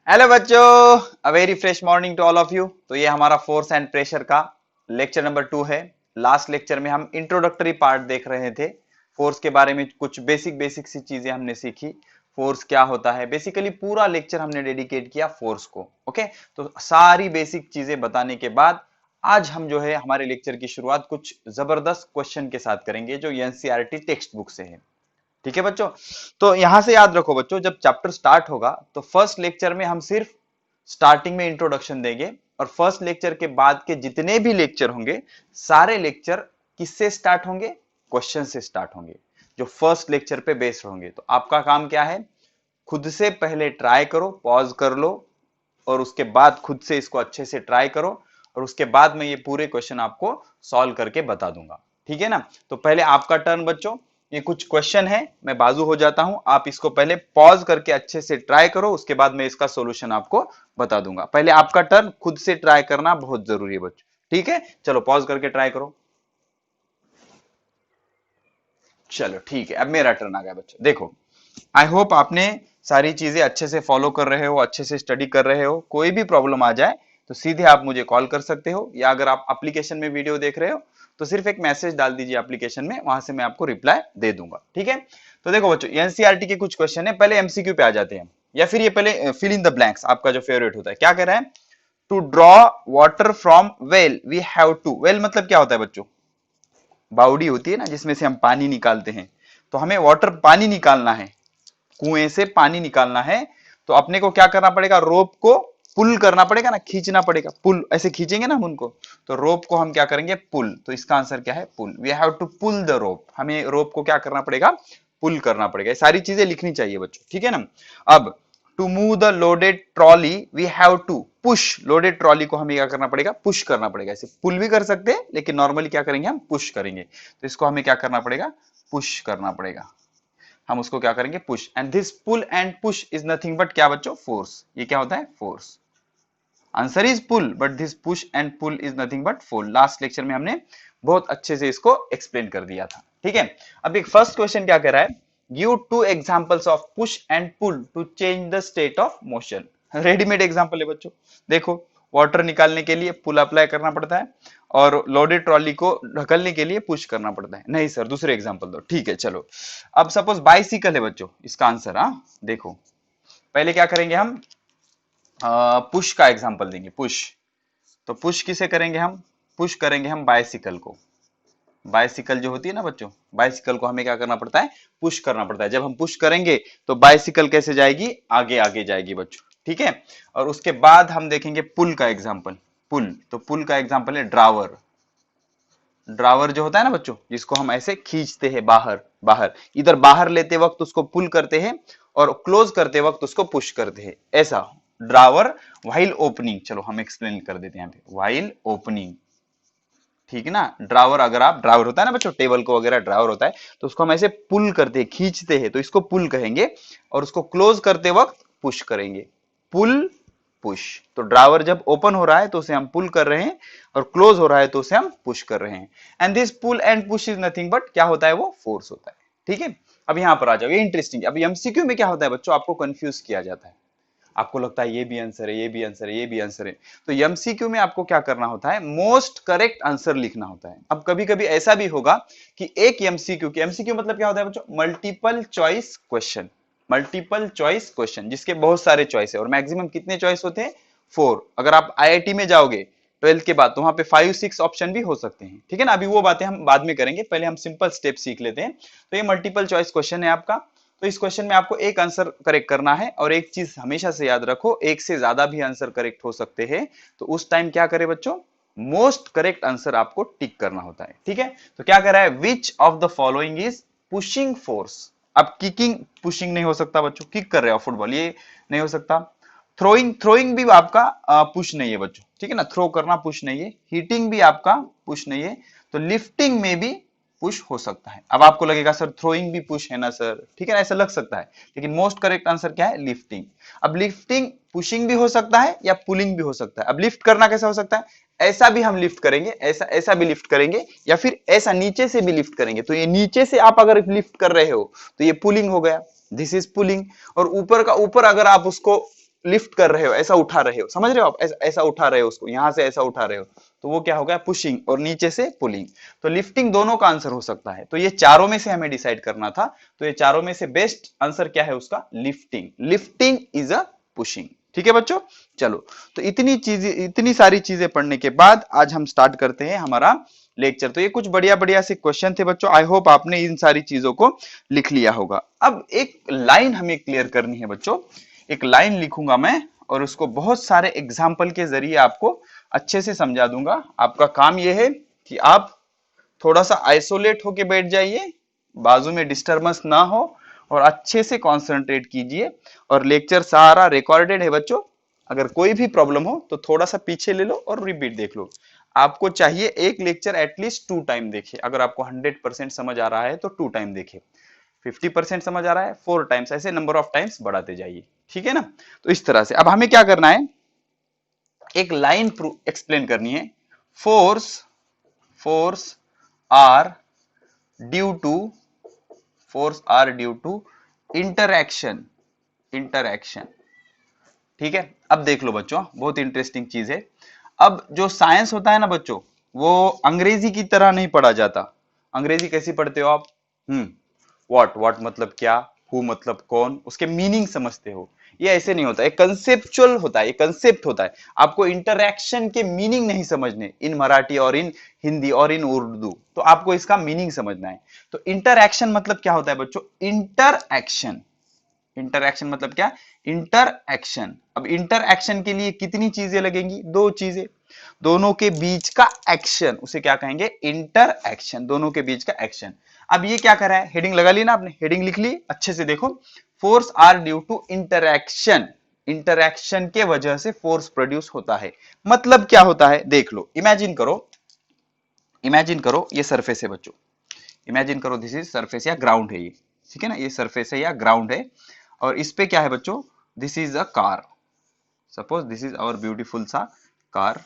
Hello बच्चों, a very fresh morning to all of you. तो ये हमारा फोर्स एंड प्रेशर का लेक्चर नंबर 2 है। लास्ट लेक्चर में हम इंट्रोडक्टरी पार्ट देख रहे थे। फोर्स के बारे में कुछ बेसिक बेसिक सी चीजें हमने सीखी। फोर्स क्या होता है, बेसिकली पूरा लेक्चर हमने डेडिकेट किया फोर्स को। ओके, तो सारी बेसिक चीजें बताने के बाद आज हम जो है हमारे लेक्चर की शुरुआत कुछ जबरदस्त क्वेश्चन के साथ करेंगे जो एनसीईआरटी टेक्स्ट बुक से है। ठीक है बच्चों, तो यहां से याद रखो बच्चों, जब चैप्टर स्टार्ट होगा तो फर्स्ट लेक्चर में हम सिर्फ स्टार्टिंग में इंट्रोडक्शन देंगे और फर्स्ट लेक्चर के बाद के जितने भी लेक्चर होंगे सारे लेक्चर किससे स्टार्ट होंगे, क्वेश्चन से स्टार्ट होंगे जो फर्स्ट लेक्चर पे बेस्ड होंगे। तो आपका काम क्या है, खुद से पहले ट्राई करो, पॉज कर लो और उसके बाद खुद से इसको अच्छे से ट्राई करो और उसके बाद मैं ये पूरे क्वेश्चन आपको सॉल्व करके बता दूंगा। ठीक है ना। तो पहले आपका टर्न बच्चों, ये कुछ क्वेश्चन है, मैं बाजू हो जाता हूं, आप इसको पहले पॉज करके अच्छे से ट्राई करो, उसके बाद मैं इसका सॉल्यूशन आपको बता दूंगा। पहले आपका टर्न, खुद से ट्राई करना बहुत जरूरी है बच्चों। ठीक है, चलो पॉज करके ट्राई करो। चलो ठीक है, अब मेरा टर्न आ गया बच्चों। देखो, आई होप आपने सारी चीजें अच्छे से फॉलो कर रहे हो, अच्छे से स्टडी कर रहे हो। कोई भी प्रॉब्लम आ जाए तो सीधे आप मुझे कॉल कर सकते हो, या अगर आप एप्लीकेशन में वीडियो देख रहे हो तो सिर्फ एक मैसेज डाल दीजिए एप्लीकेशन में, वहां से मैं आपको रिप्लाई दे दूंगा। ठीक है, तो देखो बच्चों, एनसीईआरटी के कुछ क्वेश्चन है, पहले एमसीक्यू पे आ जाते हैं, या फिर ये पहले फिल इन द ब्लैंक्स आपका जो फेवरेट होता है। क्या कह रहा है, to draw water from well we have to, well मतलब क्या होता है बच्चों, बाउडी होती है ना जिसमें से हम पानी निकालते हैं। तो हमें वाटर पानी निकालना है, कुएं से पानी निकालना है, तो अपने को क्या करना पड़ेगा, रोप को पुल करना पड़ेगा ना, खींचना पड़ेगा। पुल ऐसे खींचेंगे ना हम उनको, तो रोप को हम क्या करेंगे, पुल। तो इसका आंसर क्या है, pull. We have to pull the rope, हमें रोप को क्या करना पड़ेगा, पुल करना पड़ेगा। ये सारी चीजें लिखनी चाहिए बच्चों, ठीक है ना। अब to move the loaded trolley we have to push, loaded trolley को हमें क्या करना पड़ेगा, पुश करना पड़ेगा। ऐसे पुल भी कर सकते हैं लेकिन नॉर्मली क्या करेंगे, हम पुश करेंगे। तो इसको हमें क्या करना पड़ेगा, पुश करना पड़ेगा। हम उसको क्या करेंगे, push. And this pull and push is nothing but क्या बच्चों, फोर्स। ये क्या होता है, force. Answer is pull but this push and pull is nothing but force. Last lecture में हमने बहुत अच्छे से इसको एक्सप्लेन कर दिया था। ठीक है, अब एक फर्स्ट क्वेश्चन क्या कह रहा है, give two examples of push and pull to change the state of motion. Readymade example है बच्चों। देखो, वाटर निकालने के लिए पुल अप्लाई करना पड़ता है और लोडेड ट्रॉली को ढकलने के लिए पुश करना पड़ता है। नहीं सर, दूसरे एग्जांपल दो। ठीक है चलो, अब सपोज बाइसिकल है बच्चों, इसका आंसर देखो, पहले क्या करेंगे हम, पुश का एग्जांपल देंगे, पुश। तो पुश किसे करेंगे हम, पुश करेंगे हम बाइसिकल को। बाइसिकल जो होती है ना बच्चों, बाइसिकल को हमें क्या करना पड़ता है, पुश करना पड़ता है। जब हम पुश करेंगे तो बाइसिकल कैसे जाएगी, आगे आगे जाएगी बच्चों। ठीक है, और उसके बाद हम देखेंगे पुल का एग्जांपल। पुल, तो पुल का एग्जांपल है ड्रावर। ड्रावर जो होता है ना बच्चों, जिसको हम ऐसे खींचते हैं बाहर बाहर, इधर बाहर लेते वक्त उसको पुल करते हैं और क्लोज करते वक्त उसको पुश करते हैं, ऐसा ड्रावर। व्हाइल ओपनिंग, चलो हम एक्सप्लेन कर देते हैं यहाँ पे, व्हाइल ओपनिंग। ठीक है ना, ड्रावर, अगर आप, ड्रावर होता है ना बच्चों, टेबल को वगैरह ड्रावर होता है, तो उसको हम ऐसे पुल करते हैं, खींचते हैं, तो इसको पुल कहेंगे। और उसको क्लोज करते वक्त पुश करेंगे, पुल पुश। तो ड्रावर जब ओपन हो रहा है तो उसे हम पुल कर रहे हैं और क्लोज हो रहा है तो उसे हम पुश कर रहे हैं। And this pull and push is nothing but क्या होता है, वो फोर्स होता है। ठीक है, अब यहां पर आ जाओ, ये इंटरेस्टिंग। अब एमसीक्यू में क्या होता है बच्चों, आपको कंफ्यूज किया जाता है, आपको लगता है ये भी आंसर है, ये भी आंसर है, ये भी आंसर है। तो एमसीक्यू में आपको क्या करना होता है, मोस्ट करेक्ट आंसर लिखना होता है। अब कभी कभी ऐसा भी होगा कि एक एमसीक्यू की, एमसीक्यू मतलब क्या होता है बच्चों, multiple choice question. Multiple choice question जिसके बहुत सारे चॉइस है, और मैक्सिमम कितने चॉइस होते हैं, 4। अगर आप आईआईटी में जाओगे 12th के बाद तो वहां पे 5-6 ऑप्शन भी हो सकते हैं। ठीक है ना, अभी वो बातें हम बाद में करेंगे, पहले हम सिंपल स्टेप सीख लेते हैं। तो ये मल्टीपल चॉइस क्वेश्चन है आपका। तो इस क्वेश्चन में आपको एक आंसर करेक्ट करना है, और एक चीज हमेशा से याद रखो, एक से ज्यादा भी आंसर करेक्ट हो सकते हैं। तो उस टाइम क्या करें बच्चों, मोस्ट करेक्ट आंसर आपको टिक करना होता है। ठीक है, तो क्या कह रहा है, which of the following is pushing force. अब किकिंग पुशिंग नहीं हो सकता बच्चों, किक कर रहे हो फुटबॉल, ये नहीं हो सकता। थ्रोइंग, थ्रोइंग भी आपका पुश नहीं है बच्चों, ठीक है ना, थ्रो करना पुश नहीं है। हिटिंग भी आपका पुश नहीं है। तो लिफ्टिंग में भी पुश हो सकता है। अब आपको लगेगा सर थ्रोइंग भी पुश है ना सर, ठीक है ना, ऐसा लग सकता है, लेकिन मोस्ट करेक्ट आंसर क्या है, लिफ्टिंग। अब लिफ्टिंग पुशिंग भी हो सकता है या पुलिंग भी हो सकता है। अब लिफ्ट करना कैसा हो सकता है, ऐसा भी हम लिफ्ट करेंगे, ऐसा ऐसा भी लिफ्ट करेंगे, या फिर ऐसा नीचे से भी लिफ्ट करेंगे। तो ये नीचे से आप अगर लिफ्ट कर रहे हो तो ये पुलिंग हो गया, दिस इज पुलिंग। और ऊपर का ऊपर अगर आप उसको लिफ्ट कर रहे हो, ऐसा उठा रहे हो, समझ रहे हो आप, ऐसा उठा रहे हो उसको, यहां से ऐसा उठा रहे हो, तो वो क्या हो गया पुशिंग, और नीचे से पुलिंग। तो लिफ्टिंग दोनों का आंसर हो सकता है, तो ये चारों में से हमें डिसाइड करना था, तो ये चारों में से बेस्ट आंसर क्या है उसका, lifting. Lifting is a pushing. ठीक है बच्चों, चलो तो इतनी सारी चीजें पढ़ने के बाद आज हम स्टार्ट करते हैं हमारा लेक्चर। तो ये कुछ बढ़िया बढ़िया से क्वेश्चन थे बच्चों, आई होप आपने इन सारी चीजों को लिख लिया होगा। अब एक लाइन हमें क्लियर करनी है बच्चों, एक लाइन लिखूंगा मैं और उसको बहुत सारे एग्जाम्पल के जरिए आपको अच्छे से समझा दूंगा। आपका काम यह है कि आप थोड़ा सा आइसोलेट होके बैठ जाइए, बाजू में डिस्टरबेंस ना हो, और अच्छे से कंसंट्रेट कीजिए। और लेक्चर सारा रिकॉर्डेड है बच्चों, अगर कोई भी प्रॉब्लम हो तो थोड़ा सा पीछे ले लो और रिपीट देख लो। आपको चाहिए एक लेक्चर एटलीस्ट 2 टाइम देखिए, अगर आपको 100% समझ आ रहा है तो 2 टाइम देखिए, 50% समझ आ रहा है 4 टाइम्स, ऐसे नंबर ऑफ टाइम्स बढ़ाते जाइए। ठीक है ना, तो इस तरह से अब हमें क्या करना है, एक लाइन एक्सप्लेन करनी है। Force are due to force are due to interaction. ठीक है, अब देख लो बच्चों, बहुत इंटरेस्टिंग चीज है। अब जो साइंस होता है ना बच्चों, वो अंग्रेजी की तरह नहीं पढ़ा जाता। अंग्रेजी कैसी पढ़ते हो आप, व्हाट मतलब क्या, हु मतलब कौन, उसके मीनिंग समझते हो। ये ऐसे नहीं होता, एक कंसेप्चुअल होता है, एक कंसेप्ट होता है। आपको इंटरैक्शन के मीनिंग नहीं समझने इन मराठी और इन हिंदी और इन उर्दू, तो आपको इसका मीनिंग समझना है। तो इंटरैक्शन मतलब क्या होता है बच्चों, इंटरएक्शन। इंटरएक्शन मतलब क्या, इंटरएक्शन। अब इंटरएक्शन के लिए कितनी चीजें लगेंगी, 2 चीजें, दोनों के बीच का एक्शन, उसे क्या कहेंगे, इंटरएक्शन, दोनों के बीच का एक्शन। अब ये क्या कर रहा है, हेडिंग लगा ली ना आपने, हेडिंग लिख ली अच्छे से, देखो force are due to interaction. Interaction के वजह से फोर्स प्रोड्यूस होता है। मतलब क्या होता है देख लो, इमेजिन करो ये सरफेस है बच्चों, इमेजिन करो दिस इज सरफेस या ग्राउंड है ये, ठीक है ना, ये सरफेस है या ग्राउंड है, और इस पे क्या है बच्चों, this is a car, suppose this is our beautiful सा कार,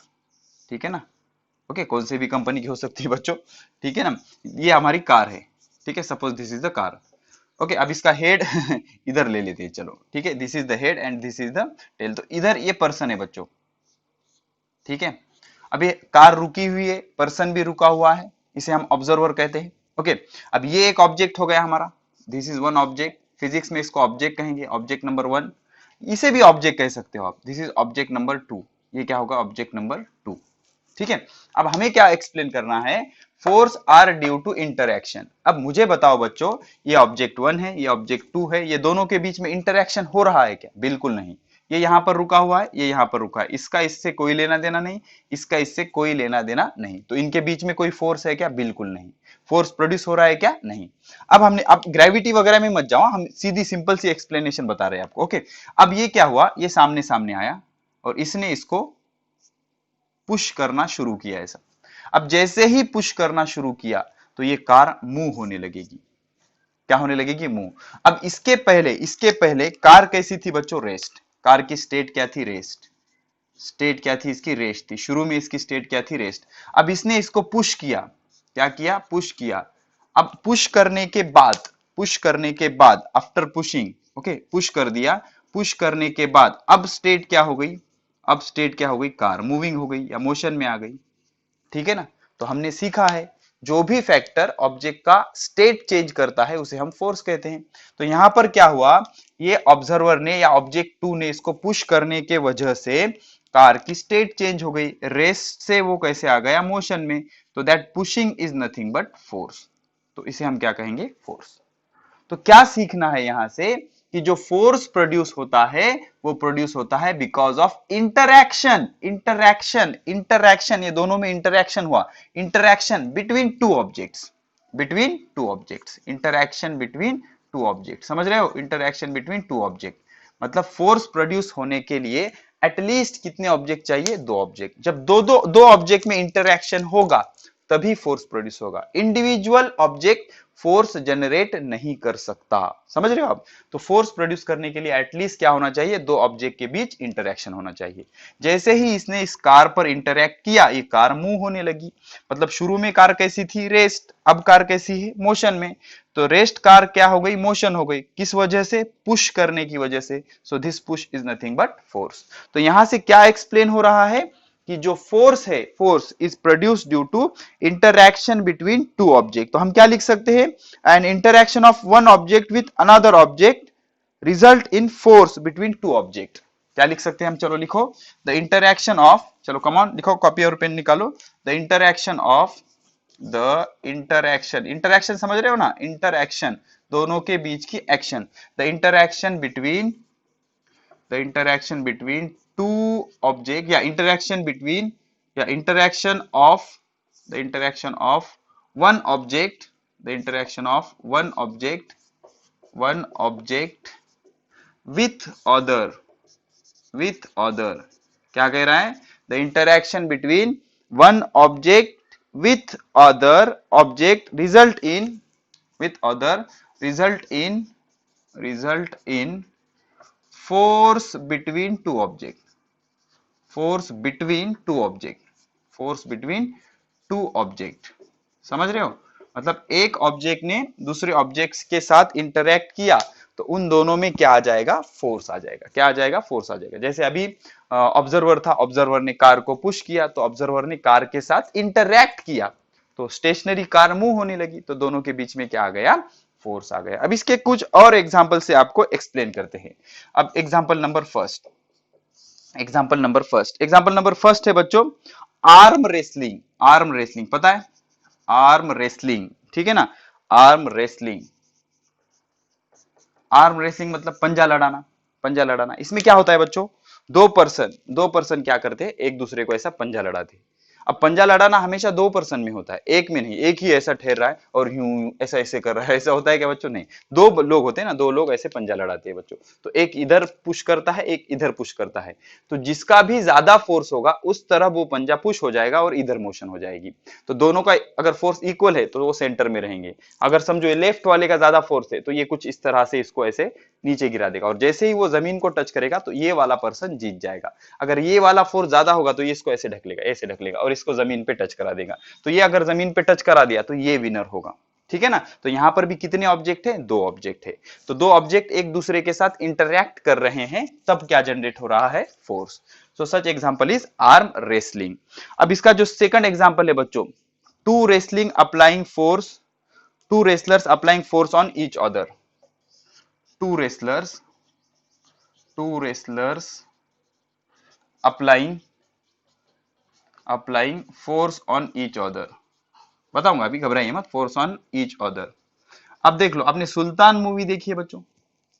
ठीक है ना, ओके, कौन सी भी कंपनी की हो सकती है बच्चों, ठीक है ना, ये हमारी कार है, ठीक है, suppose this is the car, okay. अब इसका हेड इधर ले लेते हैं, चलो ठीक है, this is the head and this is the tail, तो इधर ये पर्सन है बच्चों, ठीक है। अब ये कार रुकी हुई है, पर्सन भी रुका हुआ है, इसे हम ऑब्जर्वर कहते हैं, ओके। अब ये एक ऑब्जेक्ट हो गया हमारा, this is one object, physics में इसको ऑब्जेक्ट कहेंगे, ऑब्जेक्ट नंबर 1, इसे भी ऑब्जेक्ट कह सकते हो आप, दिस इज ऑब्जेक्ट नंबर 2, ये क्या होगा, ऑब्जेक्ट नंबर 2, ठीक है। अब हमें क्या एक्सप्लेन करना है, force are due to interaction. अब मुझे बताओ बच्चों, ये ऑब्जेक्ट 1 है, ये ऑब्जेक्ट 2 है, ये दोनों के बीच में इंटरएक्शन हो रहा है क्या, बिल्कुल नहीं। ये यहां पर रुका हुआ है, ये यहां पर रुका है, इसका इससे कोई लेना देना नहीं, इसका इससे कोई लेना देना नहीं, तो इनके बीच में कोई फोर्स है क्या, बिल्कुल नहीं। फोर्स प्रोड्यूस हो रहा है क्या, नहीं। अब हमने, अब ग्रेविटी वगैरह में मत जाओ, हम सीधी सिंपल सी एक्सप्लेनेशन बता रहे हैं आपको, ओके। अब ये क्या हुआ, ये सामने सामने आया और इसने इसको पुश करना शुरू किया ऐसा। अब जैसे ही पुश करना शुरू किया तो ये कार मूव होने लगेगी, क्या होने लगेगी, मूव। अब इसके पहले कार कैसी थी बच्चों, रेस्ट। कार की स्टेट क्या थी, रेस्ट। स्टेट क्या थी इसकी, रेस्ट थी, शुरू में इसकी स्टेट क्या थी, रेस्ट। अब इसने इसको पुश किया, क्या किया, पुश किया। अब पुश करने के बाद आफ्टर पुशिंग, ओके, पुश कर दिया, पुश करने के बाद अब स्टेट क्या हो गई, अब स्टेट क्या हो गई, कार मूविंग हो गई या मोशन में आ गई, ठीक है ना। तो हमने सीखा है, जो भी फैक्टर ऑब्जेक्ट का स्टेट चेंज करता है उसे हम फोर्स कहते हैं। तो यहां पर क्या हुआ, ये ऑब्जर्वर ने या ऑब्जेक्ट 2 ने इसको पुश करने के वजह से कार की स्टेट चेंज हो गई, रेस्ट से वो कैसे आ गया, मोशन में। तो that pushing is nothing but force, तो इसे हम क्या कहेंगे, फोर्स। तो क्या सीखना है यहां से, कि जो फोर्स प्रोड्यूस होता है वो प्रोड्यूस होता है बिकॉज ऑफ इंटरैक्शन। इंटरैक्शन, ये दोनों में इंटरैक्शन हुआ, interaction between two objects, interaction between two object, समझ रहे हो, इंटरैक्शन बिटवीन टू ऑब्जेक्ट। मतलब फोर्स प्रोड्यूस होने के लिए एटलीस्ट कितने ऑब्जेक्ट चाहिए, 2 ऑब्जेक्ट। जब दो ऑब्जेक्ट में इंटरैक्शन होगा तभी फोर्स प्रोड्यूस होगा। इंडिविजुअल ऑब्जेक्ट फोर्स जनरेट नहीं कर सकता। समझ रहे हो आप? तो फोर्स प्रोड्यूस करने के लिए एटलीस्ट क्या होना चाहिए, दो ऑब्जेक्ट के बीच इंटरेक्शन होना चाहिए। जैसे ही इसने इस कार पर इंटरेक्ट किया, ये कार मूव होने लगी। मतलब शुरू में कार कैसी थी, रेस्ट, अब कार कैसी है, मोशन में। तो रेस्ट कार क्या हो गई, मोशन हो गई। किस वजह से, पुश करने की वजह से। So this push is nothing but force. तो यहां से क्या एक्सप्लेन हो रहा है कि जो फोर्स है, force is produced due to interaction between two object. तो हम क्या लिख सकते हैं, an interaction of one object with another object result in force between two object. क्या लिख सकते हैं हम, चलो लिखो, द इंटरैक्शन ऑफ, चलो कम ऑन लिखो, कॉपी और पेन निकालो। The interaction of, the interaction, interaction समझ रहे हो ना, इंटरैक्शन दोनों के बीच की action. The interaction between, the interaction between two object, या interaction between, या interaction of, the interaction of one object, the interaction of one object, one object with other, with other, क्या कह रहा है, the interaction between one object with other object result in, with other result in force between two object, force between two object, force between two object। समझ रहे हो? मतलब एक object ने दूसरे ऑब्जेक्ट्स के साथ इंटरेक्ट किया तो उन दोनों में क्या आ जाएगा, फोर्स आ जाएगा। क्या आ जाएगा, फोर्स आ जाएगा। जैसे अभी ऑब्जर्वर था, ऑब्जर्वर ने कार को पुश किया तो ऑब्जर्वर ने कार के साथ इंटरेक्ट किया तो स्टेशनरी कार मूव होने लगी, तो दोनों के बीच में क्या आ गया, फोर्स आ गया। अब इसके कुछ और एग्जांपल से आपको एक्सप्लेन करते हैं। अब example number first, example number first है बच्चों, आर्म रेसलिंग। आर्म रेसलिंग पता है, आर्म रेसलिंग, ठीक है ना, आर्म रेसलिंग। आर्म रेसलिंग मतलब पंजा लड़ाना, पंजा लड़ाना। इसमें क्या होता है बच्चों, दो पर्सन क्या करते हैं, एक दूसरे को ऐसा पंजा लड़ाते हैं। अब पंजा लड़ाना हमेशा दो पर्सन में होता है, एक में नहीं। एक ही ऐसा ठहर रहा है और यूं ऐसा ऐसे कर रहा है, ऐसा होता है क्या बच्चों, नहीं। दो लोग होते हैं ना, दो लोग ऐसे पंजा लड़ाते हैं बच्चों। तो एक इधर पुश करता है, एक इधर पुश करता है। तो जिसका भी ज्यादा फोर्स होगा उस तरफ वो पंजा पुश हो जाएगा और इधर मोशन हो जाएगी। तो दोनों का अगर फोर्स इक्वल है तो वो सेंटर में रहेंगे। अगर समझो ये लेफ्ट वाले का ज्यादा फोर्स है तो ये कुछ इस तरह से इसको ऐसे नीचे गिरा देगा, और जैसे ही वो जमीन को टच करेगा तो ये वाला पर्सन जीत जाएगा। अगर ये वाला फोर्स ज्यादा होगा तो ये इसको ऐसे ढक लेगा, ऐसे ढक लेगा और इसको जमीन पे टच करा देगा। तो ये अगर जमीन पे टच करा दिया तो ये विनर होगा, ठीक है ना। तो यहां पर भी कितने ऑब्जेक्ट है, दो ऑब्जेक्ट है। तो दो ऑब्जेक्ट एक दूसरे के साथ इंटरैक्ट कर रहे हैं, तब क्या जनरेट हो रहा है, force. So such example is arm wrestling. अब इसका जो सेकंड एग्जांपल है बच्चों, two wrestling applying force, two wrestlers applying force on each other. Two wrestlers, two wrestlers applying, applying force on each other. बताऊंगा अभी, घबराइए मत, फोर्स ऑन ईच अदर। अब देख लो, आपने सुल्तान मूवी देखी है बच्चों,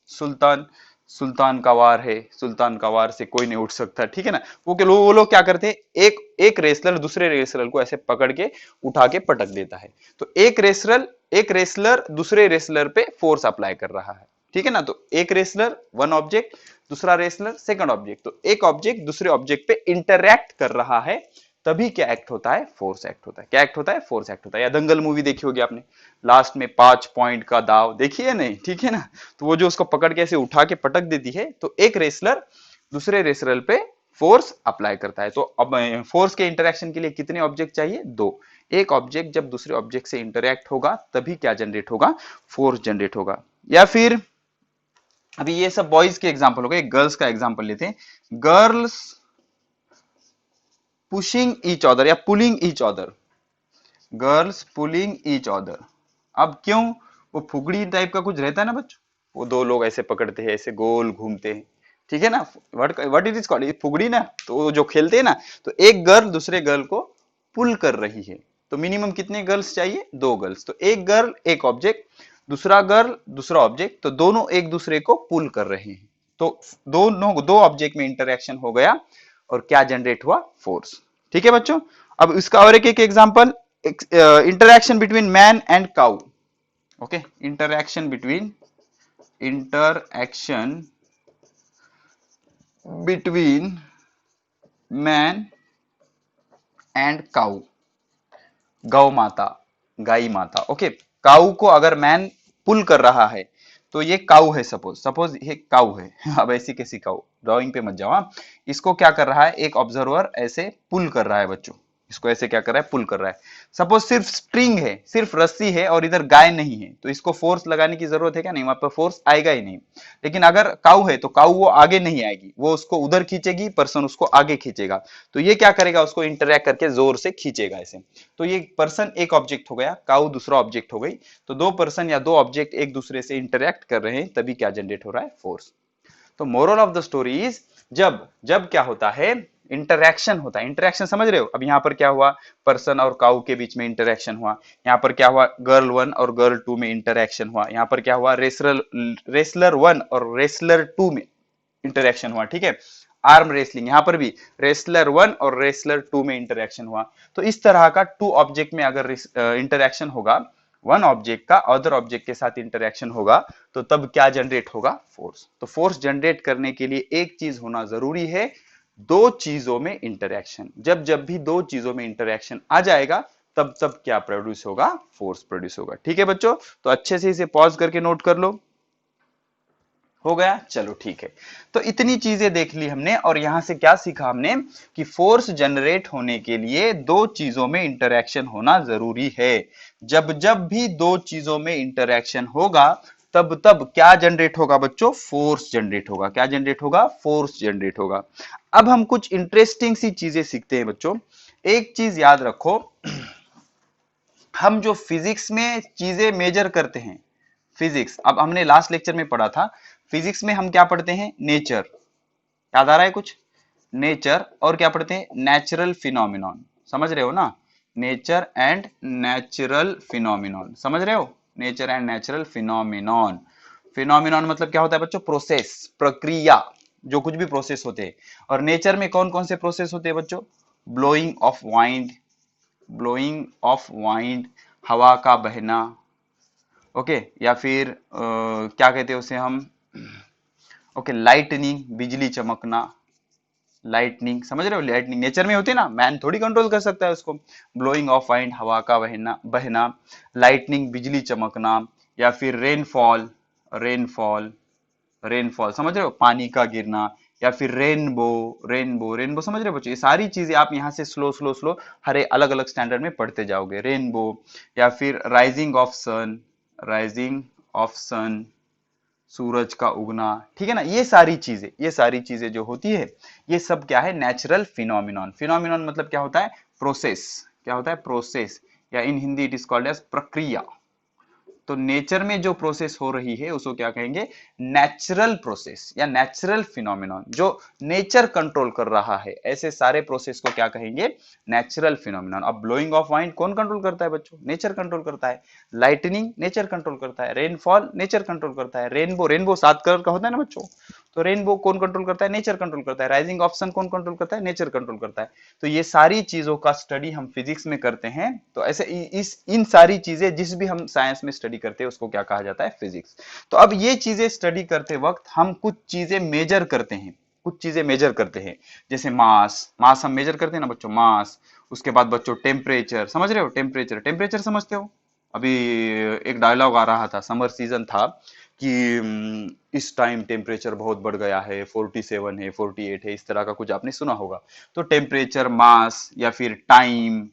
सुल्तान, सुल्तान का वार है, सुल्तान का वार से कोई नहीं उठ सकता, ठीक है ना। वो लोग क्या करते हैं, एक रेसलर दूसरे रेसलर को ऐसे पकड़ के उठा के पटक देता है। तो एक रेसलर दूसरे रेसलर पे फोर्स अप्लाई कर रहा है, ठीक है ना। तो एक रेसलर वन ऑब्जेक्ट, दूसरा रेसलर सेकंड ऑब्जेक्ट। तो एक ऑब्जेक्ट दूसरे ऑब्जेक्ट पे इंटरैक्ट कर रहा है, तभी क्या एक्ट होता है, फोर्स एक्ट होता है। क्या एक्ट होता है, फोर्स एक्ट होता है। या दंगल मूवी देखी होगी आपने, लास्ट में 5 पॉइंट का दाव देखी है, नहीं, ठीक है ना। तो वो जो उसको पकड़ के ऐसे उठा के पटक देती है, तो एक रेसलर दूसरे रेसलर पे फोर्स अप्लाई करता है। तो अब फोर्स के इंटरेक्शन के लिए कितने ऑब्जेक्ट चाहिए, दो। एक ऑब्जेक्ट जब दूसरे ऑब्जेक्ट से इंटरेक्ट होगा तभी क्या जनरेट होगा, फोर्स जनरेट होगा। या फिर अभी ये सब बॉयज के एग्जाम्पल हो गए, गर्ल्स का एग्जाम्पल लेते हैं। गर्ल्स पुशिंग ईच अदर या pulling each other, girls pulling each other. अब क्यों, वो फुगड़ी टाइप का कुछ रहता है ना बच्चों, वो दो लोग ऐसे पकड़ते हैं, ऐसे गोल घूमते हैं, ठीक है ना। व्हाट इट इज कॉल्ड, फुगड़ी ना। तो वो जो खेलते हैं ना, तो एक गर्ल दूसरे गर्ल को पुल कर रही है। तो मिनिमम कितने गर्ल्स चाहिए, दो गर्ल्स। तो एक गर्ल एक ऑब्जेक्ट, दूसरा गर्ल दूसरा ऑब्जेक्ट, तो दोनों एक दूसरे को पुल कर रहे हैं। तो दोनों दो ऑब्जेक्ट में इंटरेक्शन हो गया और क्या जनरेट हुआ, फोर्स, ठीक है बच्चों। अब इसका और एक example, interaction between man and cow. Okay, interaction between man and cow, गौ माता, गाई माता। ओके, काऊ को अगर मैन पुल कर रहा है तो ये काऊ है, सपोज सपोज ये काऊ है अब ऐसी कैसी काऊ, ड्राइंग पे मत जाओ। हाँ, इसको क्या कर रहा है, एक ऑब्जर्वर ऐसे पुल कर रहा है बच्चों, इसको ऐसे क्या कर रहा है, पुल कर रहा है। सपोज सिर्फ स्ट्रिंग है, सिर्फ रस्सी है और इधर गाय नहीं है, तो इसको फोर्स लगाने की जरूरत है क्या, नहीं, वहां पर फोर्स आएगा ही नहीं। लेकिन अगर काऊ है तो काऊ वो आगे नहीं आएगी, वो उसको उधर खींचेगी, पर्सन उसको आगे खींचेगा, तो ये क्या करेगा, उसको इंटरैक्ट करके जोर से खींचेगा ऐसे। तो ये पर्सन एक ऑब्जेक्ट हो गया, काऊ दूसरा ऑब्जेक्ट हो गई, तो दो पर्सन या दो ऑब्जेक्ट एक दूसरे से इंटरैक्ट कर रहे हैं, तभी क्या जनरेट हो रहा है, फोर्स। तो moral of the story is, जब जब क्या होता है, इंटरैक्शन होता है। इंटरैक्शन समझ रहे हो, अब यहां पर क्या हुआ, पर्सन और काऊ के बीच में इंटरैक्शन हुआ, यहां पर क्या हुआ, गर्ल 1 और गर्ल 2 में इंटरैक्शन हुआ, यहां पर क्या हुआ, रेसलर 1 और रेसलर 2 में इंटरैक्शन हुआ, ठीक है। आर्म रेसलिंग, यहां पर भी रेसलर 1 और रेसलर 2 में इंटरैक्शन हुआ। तो इस तरह का टू ऑब्जेक्ट में अगर इंटरैक्शन होगा, वन ऑब्जेक्ट का अदर ऑब्जेक्ट के साथ इंटरैक्शन होगा, तो तब क्या जनरेट होगा, फोर्स। तो फोर्स जनरेट करने के लिए एक चीज होना जरूरी है, दो चीजों में इंटरैक्शन। जब जब भी दो चीजों में इंटरैक्शन आ जाएगा, तब तब क्या प्रोड्यूस होगा, फोर्स प्रोड्यूस होगा। ठीक है बच्चों, तो अच्छे से इसे पॉज करके नोट कर लो। हो गया, चलो ठीक है। तो इतनी चीजें देख ली हमने, और यहां से क्या सीखा हमने, कि फोर्स जनरेट होने के लिए दो चीजों में इंटरैक्शन होना जरूरी है। जब जब भी दो चीजों में इंटरैक्शन होगा, तब तब क्या जनरेट होगा बच्चों, फोर्स जनरेट होगा। क्या जनरेट होगा, फोर्स जनरेट होगा। अब हम कुछ इंटरेस्टिंग सी चीजें सीखते हैं बच्चों। एक चीज याद रखो, हम जो फिजिक्स में चीजें मेजर करते हैं, फिजिक्स, अब हमने लास्ट लेक्चर में पढ़ा था, फिजिक्स में हम क्या पढ़ते हैं, नेचर, याद आ रहा है कुछ, नेचर, और क्या पढ़ते हैं, नेचुरल फिनोमिनॉन, समझ रहे हो ना, नेचर एंड नेचुरल फिनोमिनॉन, समझ रहे हो, nature and natural phenomenon. Phenomenon मतलब क्या होता है बच्चों, प्रोसेस, प्रक्रिया, जो कुछ भी प्रोसेस होते हैं। और नेचर में कौन कौन से प्रोसेस होते हैं बच्चों, blowing of wind, blowing of wind, हवा का बहना, ओके, या फिर क्या कहते हैं उसे हम, ओके, लाइटनिंग, बिजली चमकना, लाइटनिंग, समझ रहे हो, लाइटनिंग नेचर में होती है ना, मैन थोड़ी कंट्रोल कर सकता है उसको। ब्लोइंग ऑफ वाइंड, हवा का बहना बहना, लाइटनिंग, बिजली चमकना, या फिर रेनफॉल, रेनफॉल, रेनफॉल, समझ रहे हो, पानी का गिरना, या फिर रेनबो, रेनबो, रेनबो, समझ रहे हो बच्चों, ये सारी चीजें आप यहाँ से स्लो स्लो स्लो हर एक अलग अलग स्टैंडर्ड में पढ़ते जाओगे, रेनबो। या फिर rising of sun, rising of sun, सूरज का उगना, ठीक है ना, ये सारी चीजें, ये सारी चीजें जो होती है, ये सब क्या है, नेचुरल फिनोमिनॉन। फिनोमिनॉन मतलब क्या होता है, प्रोसेस, क्या होता है, प्रोसेस, या in Hindi it is called as प्रक्रिया। तो नेचर में जो प्रोसेस हो रही है उसको क्या कहेंगे, नेचुरल प्रोसेस या नेचुरल फिनोमिनॉन, जो नेचर कंट्रोल कर रहा है, ऐसे सारे प्रोसेस को क्या कहेंगे, नेचुरल फिनोमिनॉन। अब ब्लोइंग ऑफ वाइंड कौन कंट्रोल करता है बच्चों, नेचर कंट्रोल करता है। लाइटनिंग नेचर कंट्रोल करता है, रेनफॉल नेचर कंट्रोल करता है, रेनबो, रेनबो 7 कलर का होता है ना बच्चों, तो रेनबो कौन कंट्रोल करता है, नेचर कंट्रोल करता है। राइजिंग ऑफ सन कौन कंट्रोल करता है, नेचर कंट्रोल करता है। तो ये सारी चीजों का स्टडी हम फिजिक्स में करते हैं। तो ऐसे इस इन सारी चीजें जिस भी हम साइंस में स्टडी करते हैं उसको क्या कहा जाता है, फिजिक्स। तो अब ये चीजें स्टडी करते वक्त हम कुछ चीजें मेजर करते हैं, कुछ चीजें मेजर करते हैं, जैसे मास, मास हम मेजर करते हैं ना बच्चों, मास। उसके बाद बच्चों टेम्परेचर, समझ रहे हो, टेम्परेचर, टेम्परेचर समझते हो। अभी एक डायलॉग आ रहा था, समर सीजन था, कि इस टाइम टेम्परेचर बहुत बढ़ गया है, 47 है, 48 है, इस तरह का कुछ आपने सुना होगा। तो टेम्परेचर, मास, या फिर टाइम,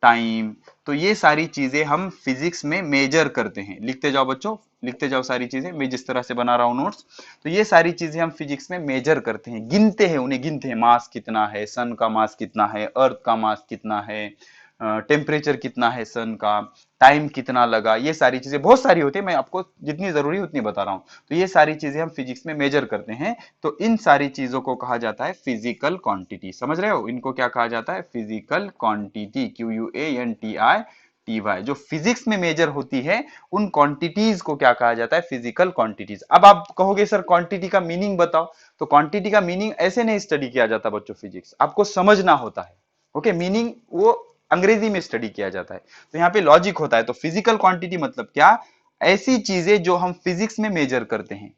टाइम, तो ये सारी चीजें हम फिजिक्स में मेजर करते हैं। लिखते जाओ बच्चों, लिखते जाओ सारी चीजें, मैं जिस तरह से बना रहा हूं नोट्स। तो ये सारी चीजें हम फिजिक्स में मेजर करते हैं, गिनते हैं, उन्हें गिनते हैं, मास कितना है, सन का मास कितना है, अर्थ का मास कितना है, टेम्परेचर कितना है सन का, टाइम कितना लगा, ये सारी चीजें बहुत सारी होती है, मैं आपको जितनी जरूरी उतनी बता रहा हूं। तो ये सारी चीजें हम फिजिक्स में मेजर करते हैं। तो इन सारी चीजों को कहा जाता है फिजिकल क्वांटिटी, समझ रहे हो, इनको क्या कहा जाता है, फिजिकल क्वांटिटी, QUANTITY। जो फिजिक्स में मेजर होती है उन क्वांटिटीज को क्या कहा जाता है, फिजिकल क्वांटिटीज। अब आप कहोगे सर क्वांटिटी का मीनिंग बताओ, तो क्वांटिटी का मीनिंग ऐसे नहीं स्टडी किया जाता बच्चों, फिजिक्स आपको समझना होता है। ओके, मीनिंग वो अंग्रेजी में स्टडी किया जाता है, तो यहाँ पे लॉजिक होता है। तो फिजिकल क्वांटिटी मतलब क्या, ऐसी चीजें जो हम फिजिक्स में मेजर करते हैं,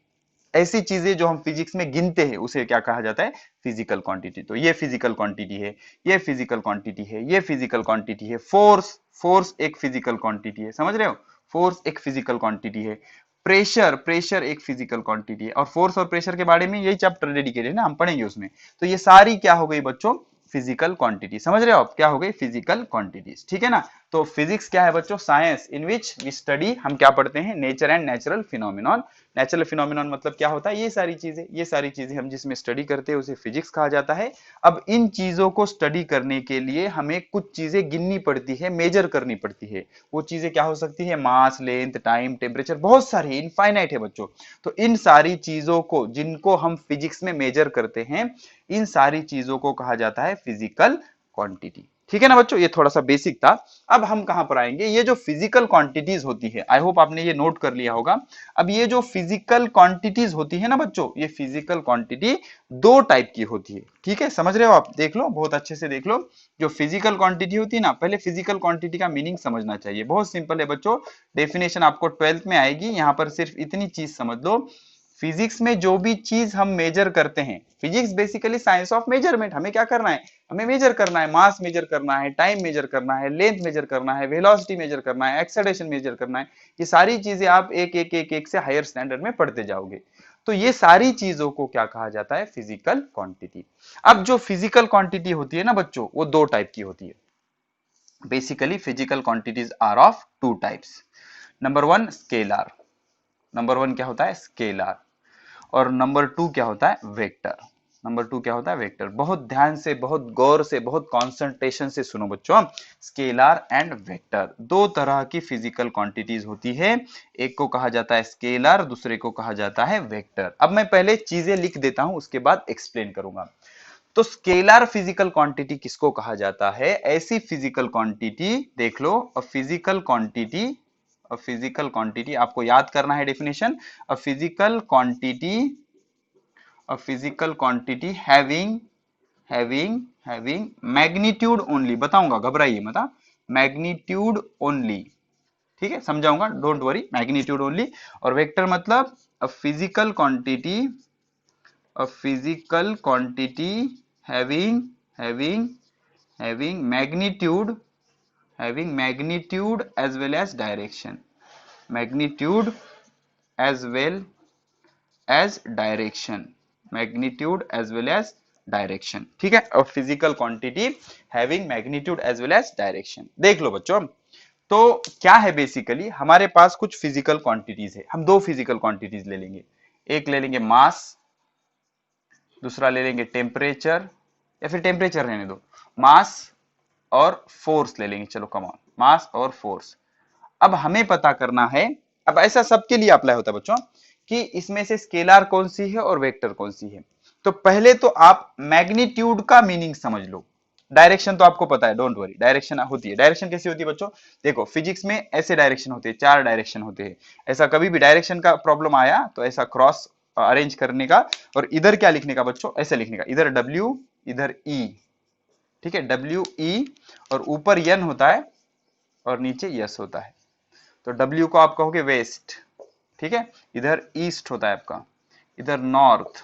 ऐसी चीजें जो हम फिजिक्स में गिनते हैं, उसे क्या कहा जाता है, फिजिकल क्वांटिटी। तो ये फिजिकल क्वांटिटी है, ये फिजिकल क्वांटिटी है, ये फिजिकल क्वांटिटी है। फोर्स, फोर्स एक फिजिकल क्वांटिटी है, समझ रहे हो, फोर्स एक फिजिकल क्वांटिटी है। प्रेशर, प्रेशर एक फिजिकल क्वांटिटी है। और फोर्स और प्रेशर के बारे में यही चैप्टर डेडिकेटेड है ना, हम पढ़ेंगे उसमें। तो ये सारी क्या हो गई बच्चों, फिजिकल क्वांटिटी। समझ रहे हो आप, क्या हो गई, फिजिकल क्वांटिटीज। ठीक है ना। तो फिजिक्स क्या है बच्चों, science in which we study, हम क्या पढ़ते हैं, nature and natural phenomenon. Natural phenomenon मतलब क्या होता है, ये सारी चीजें, ये सारी चीजें हम जिसमें स्टडी करते हैं उसे फिजिक्स कहा जाता है। अब इन चीजों को स्टडी करने के लिए हमें कुछ चीजें गिननी पड़ती है, मेजर करनी पड़ती है। वो चीजें क्या हो सकती है, मास, लेंथ, टाइम, टेम्परेचर, बहुत सारी, इनफाइनाइट है बच्चों। तो इन सारी चीजों को जिनको हम फिजिक्स में मेजर करते हैं, इन सारी चीजों को कहा जाता है फिजिकल क्वांटिटी। ठीक है ना बच्चों, ये थोड़ा सा बेसिक था। अब हम कहां पर आएंगे, ये जो फिजिकल क्वांटिटीज होती है, आई होप आपने ये नोट कर लिया होगा। अब ये जो फिजिकल क्वांटिटीज होती है ना बच्चों, ये फिजिकल क्वांटिटी दो टाइप की होती है। ठीक है, समझ रहे हो आप, देख लो बहुत अच्छे से देख लो। जो फिजिकल क्वांटिटी होती है ना, पहले फिजिकल क्वांटिटी का मीनिंग समझना चाहिए, बहुत सिंपल है बच्चों। डेफिनेशन आपको 12th में आएगी, यहां पर सिर्फ इतनी चीज समझ लो। फिजिक्स में जो भी चीज हम मेजर करते हैं, physics basically science of measurement, हमें क्या करना है, हमें मेजर करना है, मास मेजर करना है, टाइम मेजर करना है, लेंथ मेजर करना है, वेलोसिटी मेजर करना है, एक्सेलरेशन मेजर करना है। ये सारी चीजें आप एक एक एक एक से हायर स्टैंडर्ड में पढ़ते जाओगे। तो ये सारी चीजों को क्या कहा जाता है, फिजिकल क्वांटिटी। अब जो फिजिकल क्वांटिटी होती है ना बच्चों, वो दो टाइप की होती है। Basically physical quantities are of two types. Number one scalar, number one क्या होता है, स्केलर। और नंबर टू क्या होता है, वेक्टर। नंबर टू क्या होता है, वेक्टर। बहुत ध्यान से, बहुत गौर से, बहुत कंसंट्रेशन से सुनो बच्चों। स्केलर एंड वेक्टर दो तरह की फिजिकल क्वांटिटीज होती है। एक को कहा जाता है स्केलर, दूसरे को कहा जाता है वेक्टर। अब मैं पहले चीजें लिख देता हूं, उसके बाद एक्सप्लेन करूंगा। तो स्केलर फिजिकल क्वांटिटी किसको कहा जाता है, ऐसी फिजिकल क्वांटिटी, देख लो, a physical quantity, a physical quantity, आपको याद करना है definition. A physical quantity, a physical quantity having magnitude only, बताऊंगा, घबराइए मत, मैग्नीट्यूड ओनली। ठीक है, समझाऊंगा, डोंट वरी, मैग्नीट्यूड ओनली। और वेक्टर मतलब a physical quantity, a physical quantity having having having magnitude, having magnitude as well as direction, magnitude as well as direction, magnitude as well as direction. ठीक है, और physical quantity having magnitude as well as direction. देख लो बच्चों, तो क्या है, basically हमारे पास कुछ फिजिकल क्वांटिटीज है, हम दो फिजिकल क्वांटिटीज ले लेंगे। एक ले लेंगे मास, दूसरा ले लेंगे टेम्परेचर, या फिर टेम्परेचर रहने दो, मास और फोर्स ले लेंगे। चलो कम ऑन, मास और फोर्स। अब हमें पता करना है, अब ऐसा सबके लिए अप्लाई होता है बच्चों, कि इसमें से स्केलर कौन सी है और वेक्टर कौन सी है। तो पहले तो आप मैग्नीट्यूड का मीनिंग समझ लो। डायरेक्शन तो आपको पता है, डोंट वरी, डायरेक्शन होती है। डायरेक्शन कैसी होती है बच्चों, देखो फिजिक्स में ऐसे डायरेक्शन होते हैं, चार डायरेक्शन होते हैं। ऐसा कभी भी डायरेक्शन का प्रॉब्लम आया तो ऐसा क्रॉस अरेंज करने का, और इधर क्या लिखने का बच्चों, ऐसे लिखने का, इधर डब्ल्यू इधर ई। ठीक है, डब्ल्यू ई, और ऊपर एन होता है और नीचे यस होता है। तो डब्ल्यू को आप कहोगे वेस्ट, ठीक है, इधर ईस्ट होता है आपका, इधर नॉर्थ,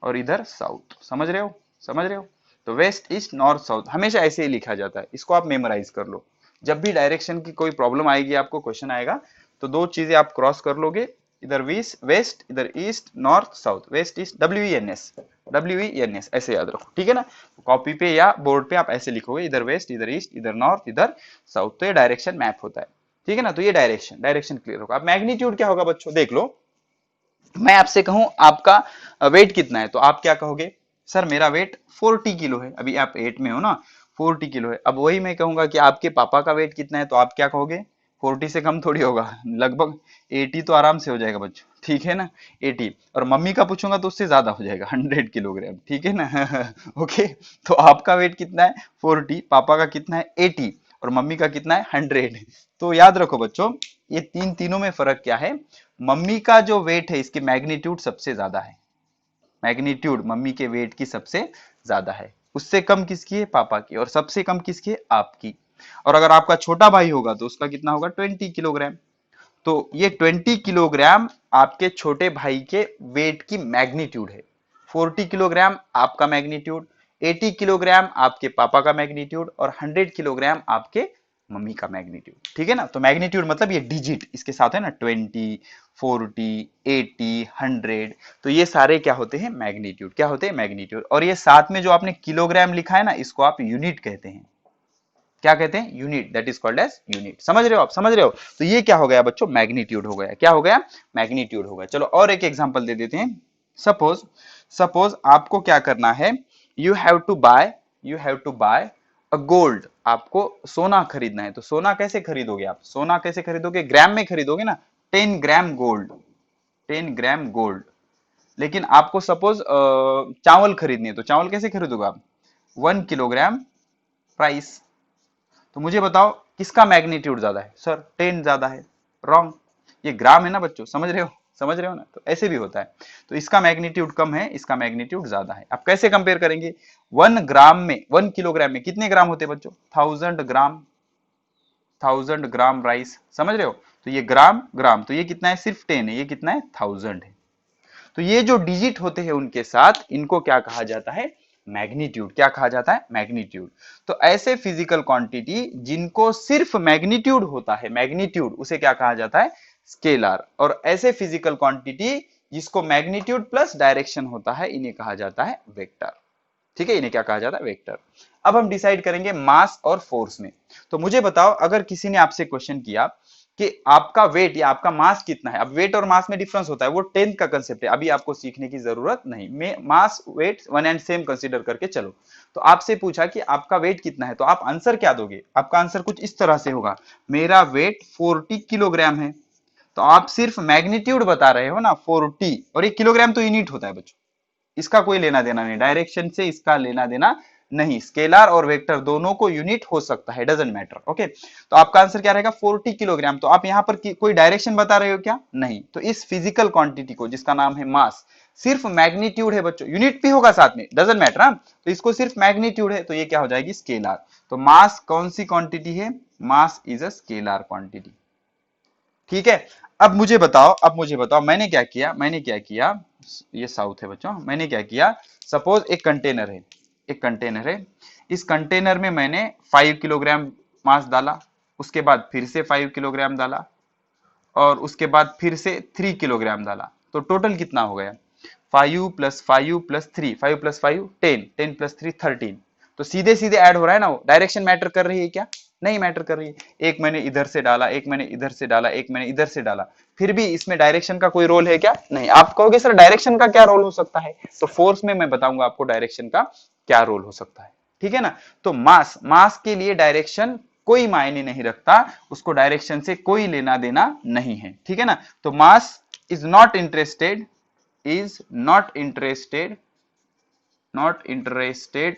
और इधर साउथ। समझ रहे हो, समझ रहे हो। तो वेस्ट ईस्ट नॉर्थ साउथ हमेशा ऐसे ही लिखा जाता है, इसको आप मेमोराइज कर लो। जब भी डायरेक्शन की कोई प्रॉब्लम आएगी, आपको क्वेश्चन आएगा, तो दो चीजें आप क्रॉस कर लोगे, इधर वेस्ट, इधर east north south, west east, WENS ऐसे याद रखो। ठीक है ना, कॉपी पे या बोर्ड पे आप ऐसे लिखोगे, इधर वेस्ट, इधर ईस्ट, इधर नॉर्थ, इधर साउथ। तो ये डायरेक्शन मैप होता है। ठीक है ना, तो ये डायरेक्शन क्लियर होगा। अब मैग्नीट्यूड क्या होगा बच्चों, देख लो, मैं आपसे कहूं आपका वेट कितना है, तो आप क्या कहोगे, सर मेरा वेट 40 किलो है। अभी आप 8 में हो ना, 40 किलो है। अब वही मैं कहूंगा कि आपके पापा का वेट कितना है, तो आप क्या कहोगे, 40 से कम थोड़ी होगा, लगभग 80 तो आराम से हो जाएगा बच्चों। ठीक है ना, 80। और मम्मी का पूछूंगा तो उससे ज्यादा हो जाएगा, 100 किलोग्राम। ठीक है ना ओके, तो आपका वेट कितना है, 40, पापा का कितना है, 80, और मम्मी का कितना है, 100। तो याद रखो बच्चों, ये तीनों में फर्क क्या है, मम्मी का जो वेट है, इसकी मैग्नीट्यूड सबसे ज्यादा है। मैग्नीट्यूड मम्मी के वेट की सबसे ज्यादा है, उससे कम किसकी है, पापा की, और सबसे कम किसकी है, आपकी। और अगर आपका छोटा भाई होगा तो उसका कितना होगा, 20 किलोग्राम। तो ये 20 किलोग्राम आपके छोटे भाई के वेट की मैग्नीट्यूड है। 40 किलोग्राम आपका मैग्नीट्यूड, 80 किलोग्राम आपके पापा का मैग्नीट्यूड, और 100 किलोग्राम आपके मम्मी का मैग्नीट्यूड, ठीक है ना। तो मैग्नीट्यूड मतलब ये डिजिट इसके साथ है ना, 20, 40, 80, 100, तो ये सारे क्या होते हैं, मैग्नीट्यूड। क्या होते हैं, मैग्नीट्यूड। और ये साथ में जो आपने किलोग्राम लिखा है ना, इसको आप यूनिट कहते हैं। क्या कहते हैं, unit, that is called as unit. समझ रहे हो आप, समझ रहे हो। तो ये क्या हो गया बच्चों, मैग्नीट्यूड हो गया। क्या हो गया, मैग्नीट्यूड हो गया। चलो और एक एग्जांपल दे देते हैं। सपोज सपोज आपको क्या करना है, you have to buy a gold. आपको सोना खरीदना है। तो सोना कैसे खरीदोगे आप, सोना कैसे खरीदोगे, ग्राम में खरीदोगे ना, 10 ग्राम गोल्ड, 10 ग्राम गोल्ड। लेकिन आपको सपोज चावल खरीदनी है, तो चावल कैसे खरीदोगे आप, 1 किलोग्राम प्राइस। तो मुझे बताओ किसका मैग्नीट्यूड ज्यादा है, सर 10 ज्यादा है। रॉन्ग, ये ग्राम है ना बच्चों, समझ रहे हो, समझ रहे हो ना। तो ऐसे भी होता है। तो इसका मैग्नीट्यूड कम है, इसका मैग्नीट्यूड ज्यादा है। आप कैसे कंपेयर करेंगे, 1 ग्राम में, 1 किलोग्राम में कितने ग्राम होते हैं बच्चों, 1000 ग्राम, 1000 ग्राम राइस। समझ रहे हो। तो ये ग्राम ग्राम, तो ये कितना है, सिर्फ 10 है, ये कितना है, 1000 है। तो ये जो डिजिट होते हैं उनके साथ, इनको क्या कहा जाता है, मैग्नीट्यूड। क्या कहा जाता है, मैग्नीट्यूड। तो ऐसे फिजिकल क्वांटिटी जिनको सिर्फ मैग्नीट्यूड होता है, मैग्नीट्यूड, उसे क्या कहा जाता है, स्केलर। और ऐसे फिजिकल क्वांटिटी जिसको मैग्नीट्यूड प्लस डायरेक्शन होता है, इन्हें कहा जाता है वेक्टर। ठीक है, इन्हें क्या कहा जाता है, वेक्टर। अब हम डिसाइड करेंगे मास और फोर्स में। तो मुझे बताओ, अगर किसी ने आपसे क्वेश्चन किया कि आपका वेट या आपका मास कितना है, अब वेट और मास में डिफरेंस होता है, वो 10th का कंसेप्ट है, अभी आपको सीखने की जरूरत नहीं। मैं mass weight one and same consider करके चलो। तो आपसे पूछा कि आपका वेट कितना है, तो आप आंसर क्या दोगे, आपका आंसर कुछ इस तरह से होगा, मेरा वेट 40 किलोग्राम है। तो आप सिर्फ मैग्नीट्यूड बता रहे हो ना, 40, और ये किलोग्राम तो यूनिट होता है बच्चों, इसका कोई लेना देना नहीं, डायरेक्शन से इसका लेना देना नहीं। स्केलर और वेक्टर दोनों को यूनिट हो सकता है, डजंट मैटर। ओके, तो आपका आंसर क्या रहेगा, 40 किलोग्राम। तो आप यहां पर कोई डायरेक्शन बता रहे हो क्या, नहीं। तो इस फिजिकल क्वांटिटी को, जिसका नाम है मास, सिर्फ मैग्नीट्यूड है बच्चों, यूनिट भी होगा साथ में, डजंट मैटर। हाँ, तो इसको सिर्फ मैग्नीट्यूड है, तो ये क्या हो जाएगी, स्केलर। तो मास कौन सी क्वांटिटी है, mass is a scalar quantity. ठीक है। अब मुझे बताओ मैंने क्या किया, ये साउथ है बच्चों। मैंने क्या किया, सपोज एक कंटेनर है, इस कंटेनर में मैंने 5 किलोग्राम मास डाला, उसके बाद फिर से 5 किलोग्राम डाला, और उसके बाद फिर से 3 किलोग्राम डाला। तो टोटल कितना हो गया, 5 + 5 + 3, 5 + 5 10, 10 + 3 13। तो सीधे सीधे ऐड हो रहा है ना, वो डायरेक्शन मैटर कर रही है क्या, नहीं मैटर कर रही है। एक मैंने इधर से डाला, एक मैंने इधर से डाला, एक मैंने इधर से डाला, फिर भी इसमें डायरेक्शन का कोई रोल है क्या, नहीं। आप कहोगे सर डायरेक्शन का क्या रोल हो सकता है, तो फोर्स में मैं बताऊंगा आपको डायरेक्शन का क्या रोल हो सकता है। ठीक है ना। तो मास, मास के लिए डायरेक्शन कोई मायने नहीं रखता, उसको डायरेक्शन से कोई लेना देना नहीं है। ठीक है ना। तो mass is not interested, is not interested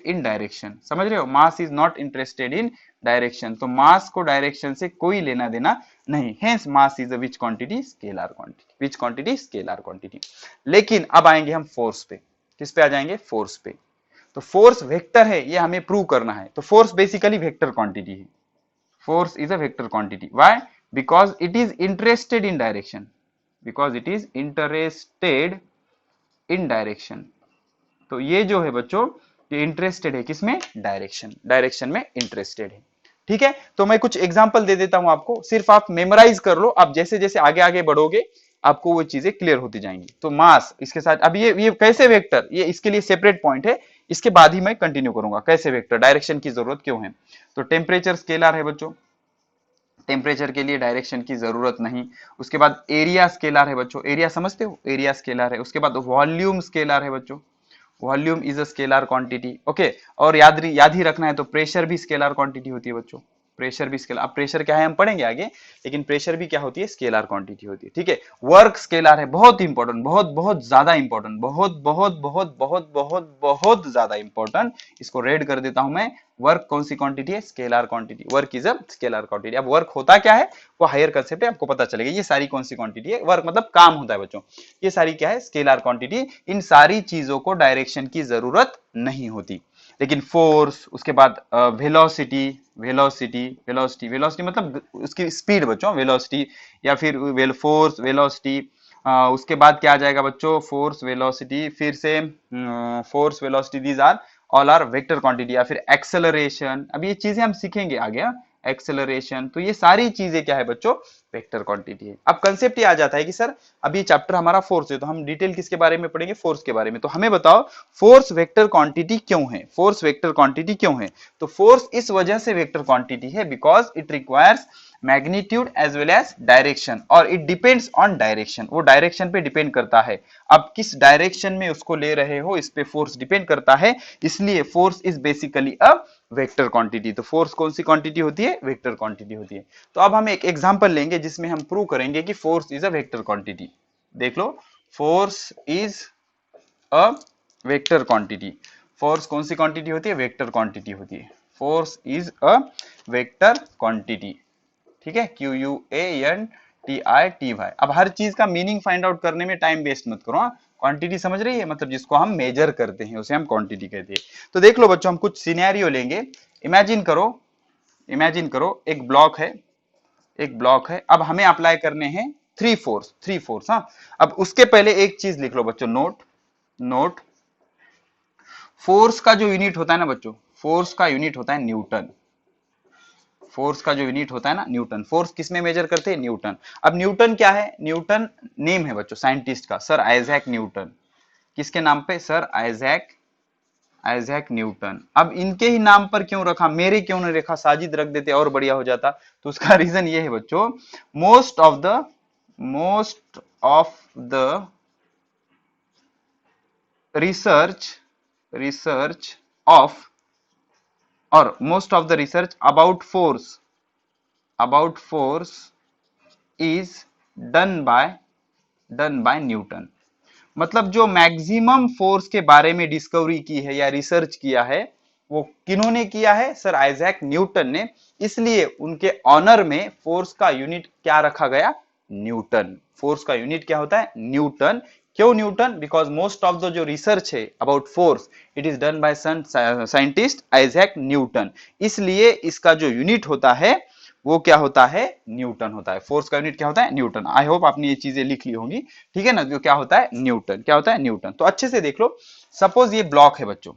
in direction. समझ रहे हो, mass is not interested in direction. तो मास को डायरेक्शन से कोई लेना देना नहीं, hence mass is a which quantity, scalar quantity. Which quantity, scalar quantity. लेकिन अब आएंगे हम फोर्स पे। किस पे आ जाएंगे, फोर्स पे। तो फोर्स वेक्टर है, ये हमें प्रूव करना है। तो फोर्स बेसिकली वेक्टर क्वांटिटी है। Force is a vector quantity. Why? Because it is interested in direction. Because it is interested in direction. तो ये जो है बच्चों, ये इंटरेस्टेड है किसमें, डायरेक्शन, डायरेक्शन में इंटरेस्टेड है। ठीक है। तो मैं कुछ एग्जांपल दे देता हूं आपको, सिर्फ आप मेमोराइज कर लो। आप जैसे जैसे आगे आगे बढ़ोगे आपको वो चीजें क्लियर होती जाएंगी। तो मास इसके साथ, अब ये कैसे वेक्टर, ये इसके लिए सेपरेट पॉइंट है, इसके बाद ही मैं कंटिन्यू करूंगा कैसे वेक्टर, डायरेक्शन की जरूरत क्यों है। तो टेम्परेचर स्केलर है बच्चों, टेम्परेचर के लिए डायरेक्शन की जरूरत नहीं। उसके बाद एरिया स्केलर है बच्चों, एरिया समझते हो, एरिया स्केलर है। उसके बाद वॉल्यूम स्केलर है बच्चों, volume is a scalar quantity. Okay, और याद ही रखना है, तो प्रेशर भी स्केलर क्वांटिटी होती है बच्चों, प्रेशर भी स्केलर। अब प्रेशर क्या है हम पढ़ेंगे आगे, लेकिन प्रेशर भी क्या होती है, स्केलर क्वांटिटी होती है। ठीक है। वर्क स्केलर है, बहुत इंपॉर्टेंट, बहुत बहुत ज्यादा इंपॉर्टेंट, बहुत बहुत बहुत बहुत बहुत बहुत ज्यादा इंपॉर्टेंट। इसको रेड कर देता हूं मैं। वर्क कौन सी क्वांटिटी है, scalar quantity. Work is a scalar quantity. अब वर्क होता क्या है, वो हायर कंसेप्ट है, आपको पता चलेगा। ये सारी कौन सी क्वांटिटी है, वर्क मतलब काम होता है बच्चों, ये सारी क्या है, स्केलर क्वांटिटी। इन सारी चीजों को डायरेक्शन की जरूरत नहीं होती। लेकिन फोर्स, उसके बाद वेलोसिटी, वेलोसिटी मतलब उसकी स्पीड बच्चों, वेलोसिटी, या फिर फोर्स, वेलोसिटी। उसके बाद क्या आ जाएगा बच्चों, फोर्स, वेलोसिटी, फिर से force, velocity, these are all are vector quantity. या फिर एक्सेलरेशन, अब ये चीजें हम सीखेंगे आगे। एक्सेलरेशन, तो ये सारी चीजें क्या है बच्चों, वेक्टर क्वांटिटी है। अब कंसेप्ट ये आ जाता है कि सर अभी चैप्टर हमारा फोर्स है, तो हम डिटेल किसके बारे में पढ़ेंगे, फोर्स के बारे में। तो हमें बताओ फोर्स वेक्टर क्वांटिटी क्यों है, फोर्स वेक्टर क्वांटिटी क्यों है। तो फोर्स इस वजह से वेक्टर क्वांटिटी है because it requires magnitude as well as direction, और इट डिपेंड्स ऑन डायरेक्शन, वो डायरेक्शन पे डिपेंड करता है। अब किस डायरेक्शन में उसको ले रहे हो इस पे फोर्स डिपेंड करता है, इसलिए force is basically a vector quantity. तो फोर्स कौन सी क्वांटिटी होती है, वेक्टर क्वांटिटी होती है। तो अब हम एक एग्जांपल लेंगे जिसमें हम प्रूव करेंगे कि force is a vector quantity. देख लो, force is a vector quantity. Force कौन सी क्वांटिटी होती है, वेक्टर क्वांटिटी होती है। Force is a vector quantity, ठीक है, QUANTITY। अब हर चीज का मीनिंग फाइंड आउट करने में टाइम वेस्ट मत करो। क्वांटिटी समझ रही है, मतलब जिसको हम मेजर करते हैं उसे हम क्वांटिटी कहते हैं। तो देख लो बच्चों, हम कुछ सिनेरियो लेंगे। इमेजिन करो एक ब्लॉक है, एक ब्लॉक है। अब हमें अप्लाई करने हैं थ्री फोर्स। हाँ, अब उसके पहले एक चीज लिख लो बच्चों, नोट फोर्स का जो यूनिट होता है ना बच्चों, फोर्स का यूनिट होता है न्यूटन। फोर्स का जो यूनिट होता है ना न्यूटन। फोर्स किस में मेजर करते हैं, न्यूटन। अब न्यूटन क्या है, न्यूटन नेम है बच्चों साइंटिस्ट का, सर आइजैक न्यूटन। किसके नाम पे, सर आइजैक न्यूटन। अब इनके ही नाम पर क्यों रखा, मेरे क्यों नहीं रखा, साजिद रख देते और बढ़िया हो जाता। तो उसका रीजन ये है बच्चों, most of the research of और most of the research about force is done by Newton. मतलब जो मैक्सिमम फोर्स के बारे में डिस्कवरी की है या रिसर्च किया है वो किन्होंने किया है, सर आइजैक न्यूटन ने। इसलिए उनके ऑनर में फोर्स का यूनिट क्या रखा गया, न्यूटन। फोर्स का यूनिट क्या होता है, न्यूटन। क्यों Newton, because most of the जो रिसर्च है about force it is done by scientist Isaac Newton. इसलिए इसका जो यूनिट होता है वो क्या होता है, न्यूटन होता है। फोर्स का यूनिट क्या होता है, न्यूटन। आई होप आपने ये चीजें लिख ली होंगी, ठीक है ना। जो क्या होता है, न्यूटन। क्या होता है, न्यूटन। तो अच्छे से देख लो, सपोज ये ब्लॉक है बच्चों,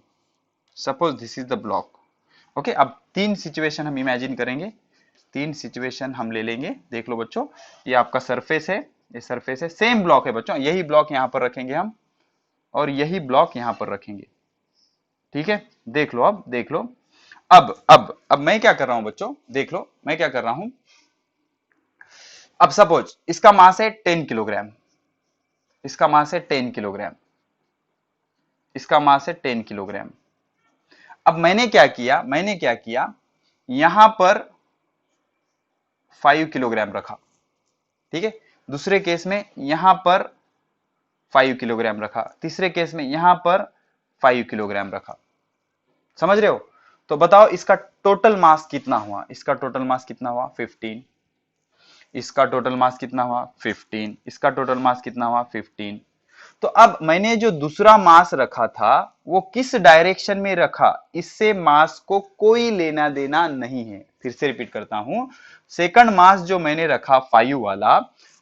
suppose this is the block. Okay, अब तीन सिचुएशन हम इमेजिन करेंगे, तीन सिचुएशन हम ले लेंगे। देख लो बच्चों, ये आपका सरफेस है, ये सरफेस है, सेम ब्लॉक है बच्चों। यही ब्लॉक यहां पर रखेंगे हम और यही ब्लॉक यहां पर रखेंगे, ठीक है। देख लो, अब देख लो, अब मैं क्या कर रहा हूं बच्चों, देख लो मैं क्या कर रहा हूं। अब सपोज इसका मास है 10 किलोग्राम, इसका मास है 10 किलोग्राम, इसका मास है 10 किलोग्राम। अब मैंने क्या किया, यहां पर 5 किलोग्राम रखा, ठीक है। दूसरे केस में यहां पर 5 किलोग्राम रखा, तीसरे केस में यहां पर 5 किलोग्राम रखा। समझ रहे हो। तो बताओ इसका टोटल मास कितना हुआ, इसका टोटल मास कितना हुआ 15, इसका टोटल मास कितना हुआ 15, इसका टोटल मास कितना हुआ 15। तो अब मैंने जो दूसरा मास रखा था वो किस डायरेक्शन में रखा, इससे मास को कोई लेना देना नहीं है। फिर से रिपीट करता हूं, सेकंड मास जो मैंने रखा 5 वाला,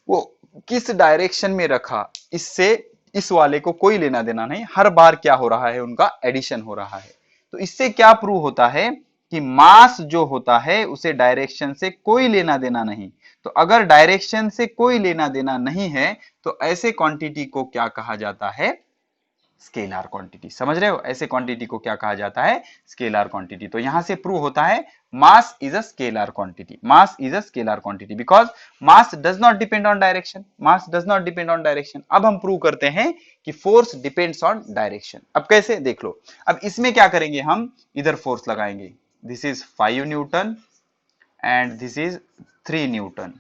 वो किस डायरेक्शन में रखा, इससे इस वाले को कोई लेना देना नहीं। हर बार क्या हो रहा है, उनका एडिशन हो रहा है। तो इससे क्या प्रूव होता है कि मास जो होता है उसे डायरेक्शन से कोई लेना देना नहीं। तो अगर डायरेक्शन से कोई लेना देना नहीं है तो ऐसे क्वांटिटी को क्या कहा जाता है, स्केलर क्वांटिटी। समझ रहे हो, ऐसे क्वांटिटी को क्या कहा जाता है, स्केलर क्वांटिटी। तो यहां से प्रूव होता है mass is a scalar quantity, mass is a scalar quantity because mass does not depend on direction, mass does not depend on direction. अब हम प्रूव करते हैं कि फोर्स डिपेंड्स ऑन डायरेक्शन। अब कैसे, देख लो। अब इसमें क्या करेंगे, हम इधर फोर्स लगाएंगे, this is 5 Newton and this is 3 Newton,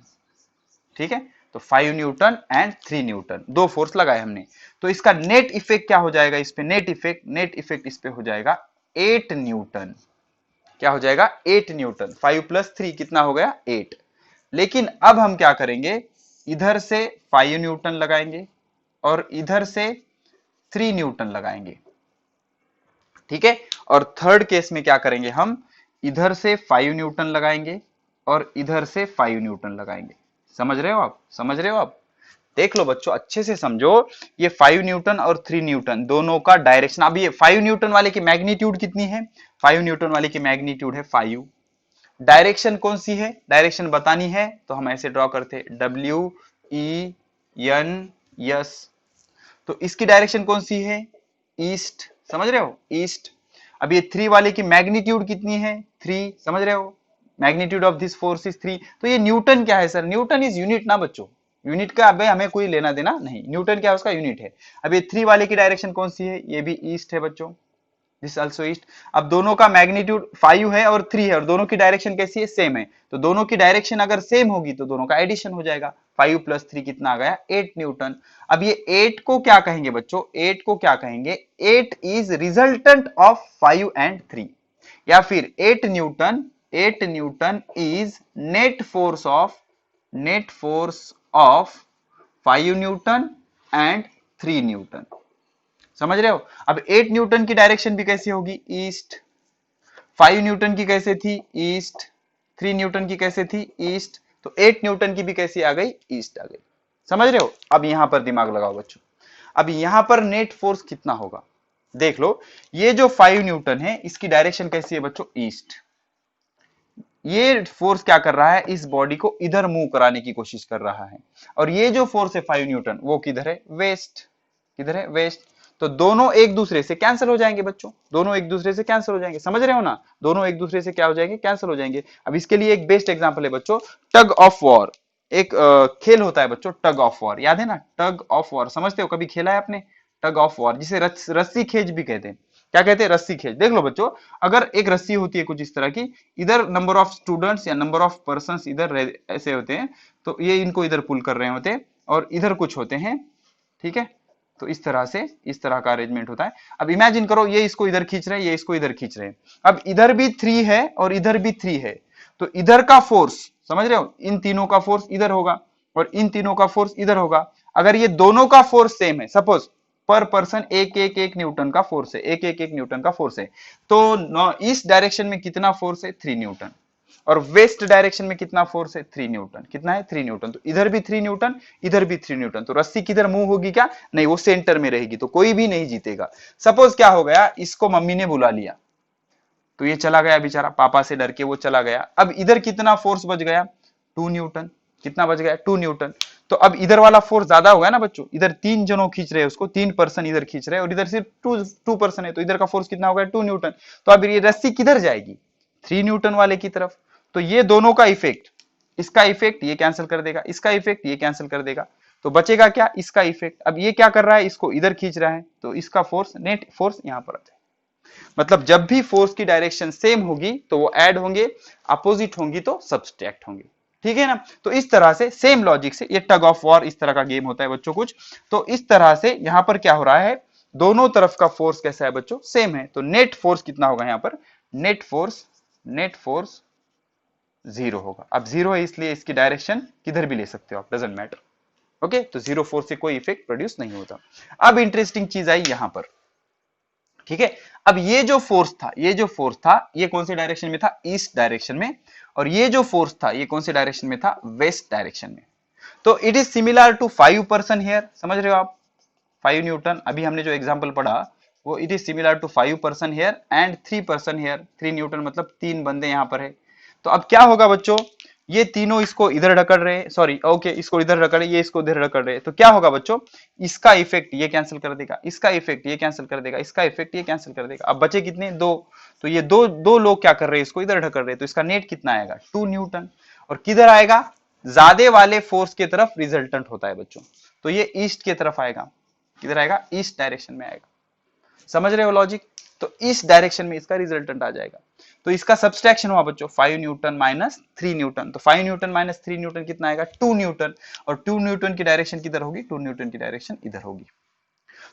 ठीक है। तो 5 न्यूटन एंड 3 न्यूटन, दो फोर्स लगाए हमने। तो इसका नेट इफेक्ट क्या हो जाएगा, इस पे नेट इफेक्ट इस पे हो जाएगा 8 न्यूटन। क्या हो जाएगा, 8 न्यूटन। 5 प्लस 3 कितना हो गया, 8। लेकिन अब हम क्या करेंगे, इधर से 5 न्यूटन लगाएंगे और इधर से 3 न्यूटन लगाएंगे, ठीक है। और थर्ड केस में क्या करेंगे, हम इधर से 5 न्यूटन लगाएंगे और इधर से 5 न्यूटन लगाएंगे। समझ रहे हो आप, समझ रहे हो आप। देख लो बच्चों, अच्छे से समझो। ये 5 न्यूटन और 3 न्यूटन दोनों का डायरेक्शन। अब ये 5 न्यूटन वाले की मैग्नीट्यूड कितनी है, 5 न्यूटन वाले की मैग्नीट्यूड है 5, डायरेक्शन कौन सी है, डायरेक्शन बतानी है तो हम ऐसे ड्रॉ करते WEN तो इसकी डायरेक्शन कौन सी है, ईस्ट, समझ रहे हो, ईस्ट। अब ये 3 वाले की मैग्नीट्यूड कितनी है, 3, समझ रहे हो, magnitude of this force is 3। तो ये न्यूटन क्या है सर, न्यूटन इज यूनिट ना बच्चों, यूनिट का अब हमें कोई लेना देना नहीं, न्यूटन क्या है उसका यूनिट है। अब ये 3 वाले की डायरेक्शन कौन सी है, ये भी ईस्ट है बच्चों, दिस आल्सो ईस्ट। अब दोनों का मैग्नीट्यूड 5 है और 3 है और दोनों की डायरेक्शन कैसी है, सेम है, तो दोनों की डायरेक्शन अगर सेम होगी तो दोनों का एडिशन हो जाएगा, 5 + 3 कितना आ गया, 8 न्यूटन। अब ये 8 को क्या कहेंगे बच्चों, 8 को क्या कहेंगे, 8 इज रिजल्टेंट ऑफ 5 एंड 3, या फिर 8 Newton is net force of 5 Newton and 3 Newton, समझ रहे हो। अब 8 न्यूटन की डायरेक्शन भी कैसी होगी, ईस्ट, 5 न्यूटन की कैसे थी, ईस्ट, 3 न्यूटन की कैसे थी, ईस्ट, तो 8 न्यूटन की भी कैसी आ गई, ईस्ट आ गई, समझ रहे हो। अब यहां पर दिमाग लगाओ बच्चों, अब यहां पर नेट फोर्स कितना होगा, देख लो, ये जो 5 न्यूटन है इसकी डायरेक्शन कैसी है बच्चों, ईस्ट, ये फोर्स क्या कर रहा है, इस बॉडी को इधर मूव कराने की कोशिश कर रहा है, और ये जो फोर्स है 5 न्यूटन वो किधर है, वेस्ट, किधर है, वेस्ट। तो दोनों एक दूसरे से कैंसिल हो जाएंगे बच्चों, दोनों एक दूसरे से कैंसिल हो जाएंगे, समझ रहे हो ना, दोनों एक दूसरे से क्या हो जाएंगे, कैंसिल हो जाएंगे। अब इसके लिए एक बेस्ट एग्जांपल है बच्चों, टग ऑफ वॉर, एक खेल होता है बच्चों, टग ऑफ वॉर, याद है ना, टग ऑफ वॉर समझते हो, कभी खेला है आपने, टग ऑफ वॉर, जिसे रस्सी खेच भी कहते हैं, क्या कहते हैं, रस्सी खेच। देख लो बच्चों, अगर एक रस्सी होती है कुछ इस तरह की, इधर नंबर ऑफ स्टूडेंट्स या नंबर ऑफ पर्संस इधर ऐसे होते हैं, तो ये इनको इधर पुल कर रहे होते हैं और इधर कुछ होते हैं, ठीक है, तो इस तरह से, इस तरह का अरेंजमेंट होता है। अब इमेजिन करो, ये इसको इधर खींच रहे हैं, ये इसको इधर खींच रहे हैं, अब इधर भी 3 है और इधर भी 3 है, तो इधर का फोर्स, समझ रहे हो, इन तीनों का फोर्स इधर होगा और इन तीनों का फोर्स इधर होगा। अगर ये दोनों का फोर्स सेम है, सपोज पर पर्सन एक न्यूटन का फोर्स है, एक न्यूटन का फोर्स है, तो इस डायरेक्शन में कितना फोर्स है, 3 न्यूटन, और वेस्ट डायरेक्शन में कितना फोर्स है, 3 न्यूटन, कितना है, 3 न्यूटन, तो इधर भी 3 न्यूटन, इधर भी 3 न्यूटन, तो रस्सी किधर मूव होगी, क्या नहीं, वो सेंटर में रहेगी, तो कोई भी नहीं जीतेगा। सपोज क्या हो गया, इसको मम्मी ने बुला लिया, तो ये चला गया बेचारा, पापा से डर के वो चला गया, अब इधर कितना फोर्स बच गया, 2 न्यूटन, कितना बच गया, 2 न्यूटन। तो अब इधर वाला फोर्स ज्यादा होगा ना बच्चों, इधर 3 जनों खींच रहे हैं उसको, 3 पर्सन इधर खींच रहे हैं और इधर सिर्फ 2 पर्सन है, तो इधर का फोर्स कितना होगा, 2 न्यूटन। तो अब ये रस्सी किधर जाएगी, 3 न्यूटन वाले की तरफ। तो ये दोनों का इफेक्ट, इसका इफेक्ट ये कैंसिल कर देगा, इसका इफेक्ट ये कैंसिल कर देगा, तो बचेगा क्या, इसका इफेक्ट। अब ये क्या कर रहा है, इसको इधर खींच रहा है, तो इसका फोर्स, नेट फोर्स यहां पर आता है। मतलब जब भी फोर्स की डायरेक्शन सेम होगी तो वो ऐड होंगे, अपोजिट होंगी तो सब्सट्रैक्ट होंगे, ठीक है ना। तो इस तरह से सेम लॉजिक से ये टग ऑफ वॉर इस तरह का गेम होता है बच्चों कुछ। तो इस तरह से यहां पर क्या हो रहा है, दोनों तरफ का फोर्स कैसा है बच्चों, सेम है, तो नेट फोर्स कितना होगा यहां पर, नेट फोर्स 0 होगा। अब 0 है इसलिए इसकी डायरेक्शन किधर भी ले सकते हो आप, डजंट मैटर, ओके। तो 0 फोर्स से कोई इफेक्ट प्रोड्यूस नहीं होता। अब इंटरेस्टिंग चीज आई यहां पर, ठीक है। अब ये जो फोर्स था ये कौन से डायरेक्शन में था, ईस्ट डायरेक्शन में, और ये जो फोर्स था ये कौन से डायरेक्शन में था, वेस्ट डायरेक्शन में। तो it is similar to 5 person here, समझ रहे हो आप, 5 न्यूटन, अभी हमने जो एग्जांपल पढ़ा वो it is similar to 5 person here and 3 person here, 3 newton मतलब 3 बंदे यहां पर है। तो अब क्या होगा बच्चों, ये तीनों इसको इधर ढकल रहे, सॉरी ओके, इसको इधर ढकल रहे, ये इसको इधर ढकल रहे, तो क्या होगा बच्चों, इसका इफेक्ट ये कैंसिल कर देगा, इसका इफेक्ट ये कैंसिल कर देगा, इसका इफेक्ट ये कैंसिल कर देगा। अब बचे कितने, 2, तो ये दो लोग क्या कर रहे हैं, इसको इधर ढकल रहे, तो इसका नेट कितना आएगा, 2 न्यूटन, और किधर आएगा, ज्यादा वाले फोर्स की तरफ रिजल्टेंट होता है बच्चों, तो ये ईस्ट की तरफ आएगा, किधर आएगा, ईस्ट डायरेक्शन में आएगा, समझ रहे हो लॉजिक। तो इस डायरेक्शन में इसका रिजल्टेंट आ जाएगा। तो इसका सब्सट्रैक्शन हुआ बच्चों 5 न्यूटन माइनस 3 न्यूटन, तो 5 न्यूटन माइनस 3 न्यूटन कितना आएगा, 2 न्यूटन, और 2 न्यूटन की डायरेक्शन किधर होगी, 2 न्यूटन की डायरेक्शन इधर होगी।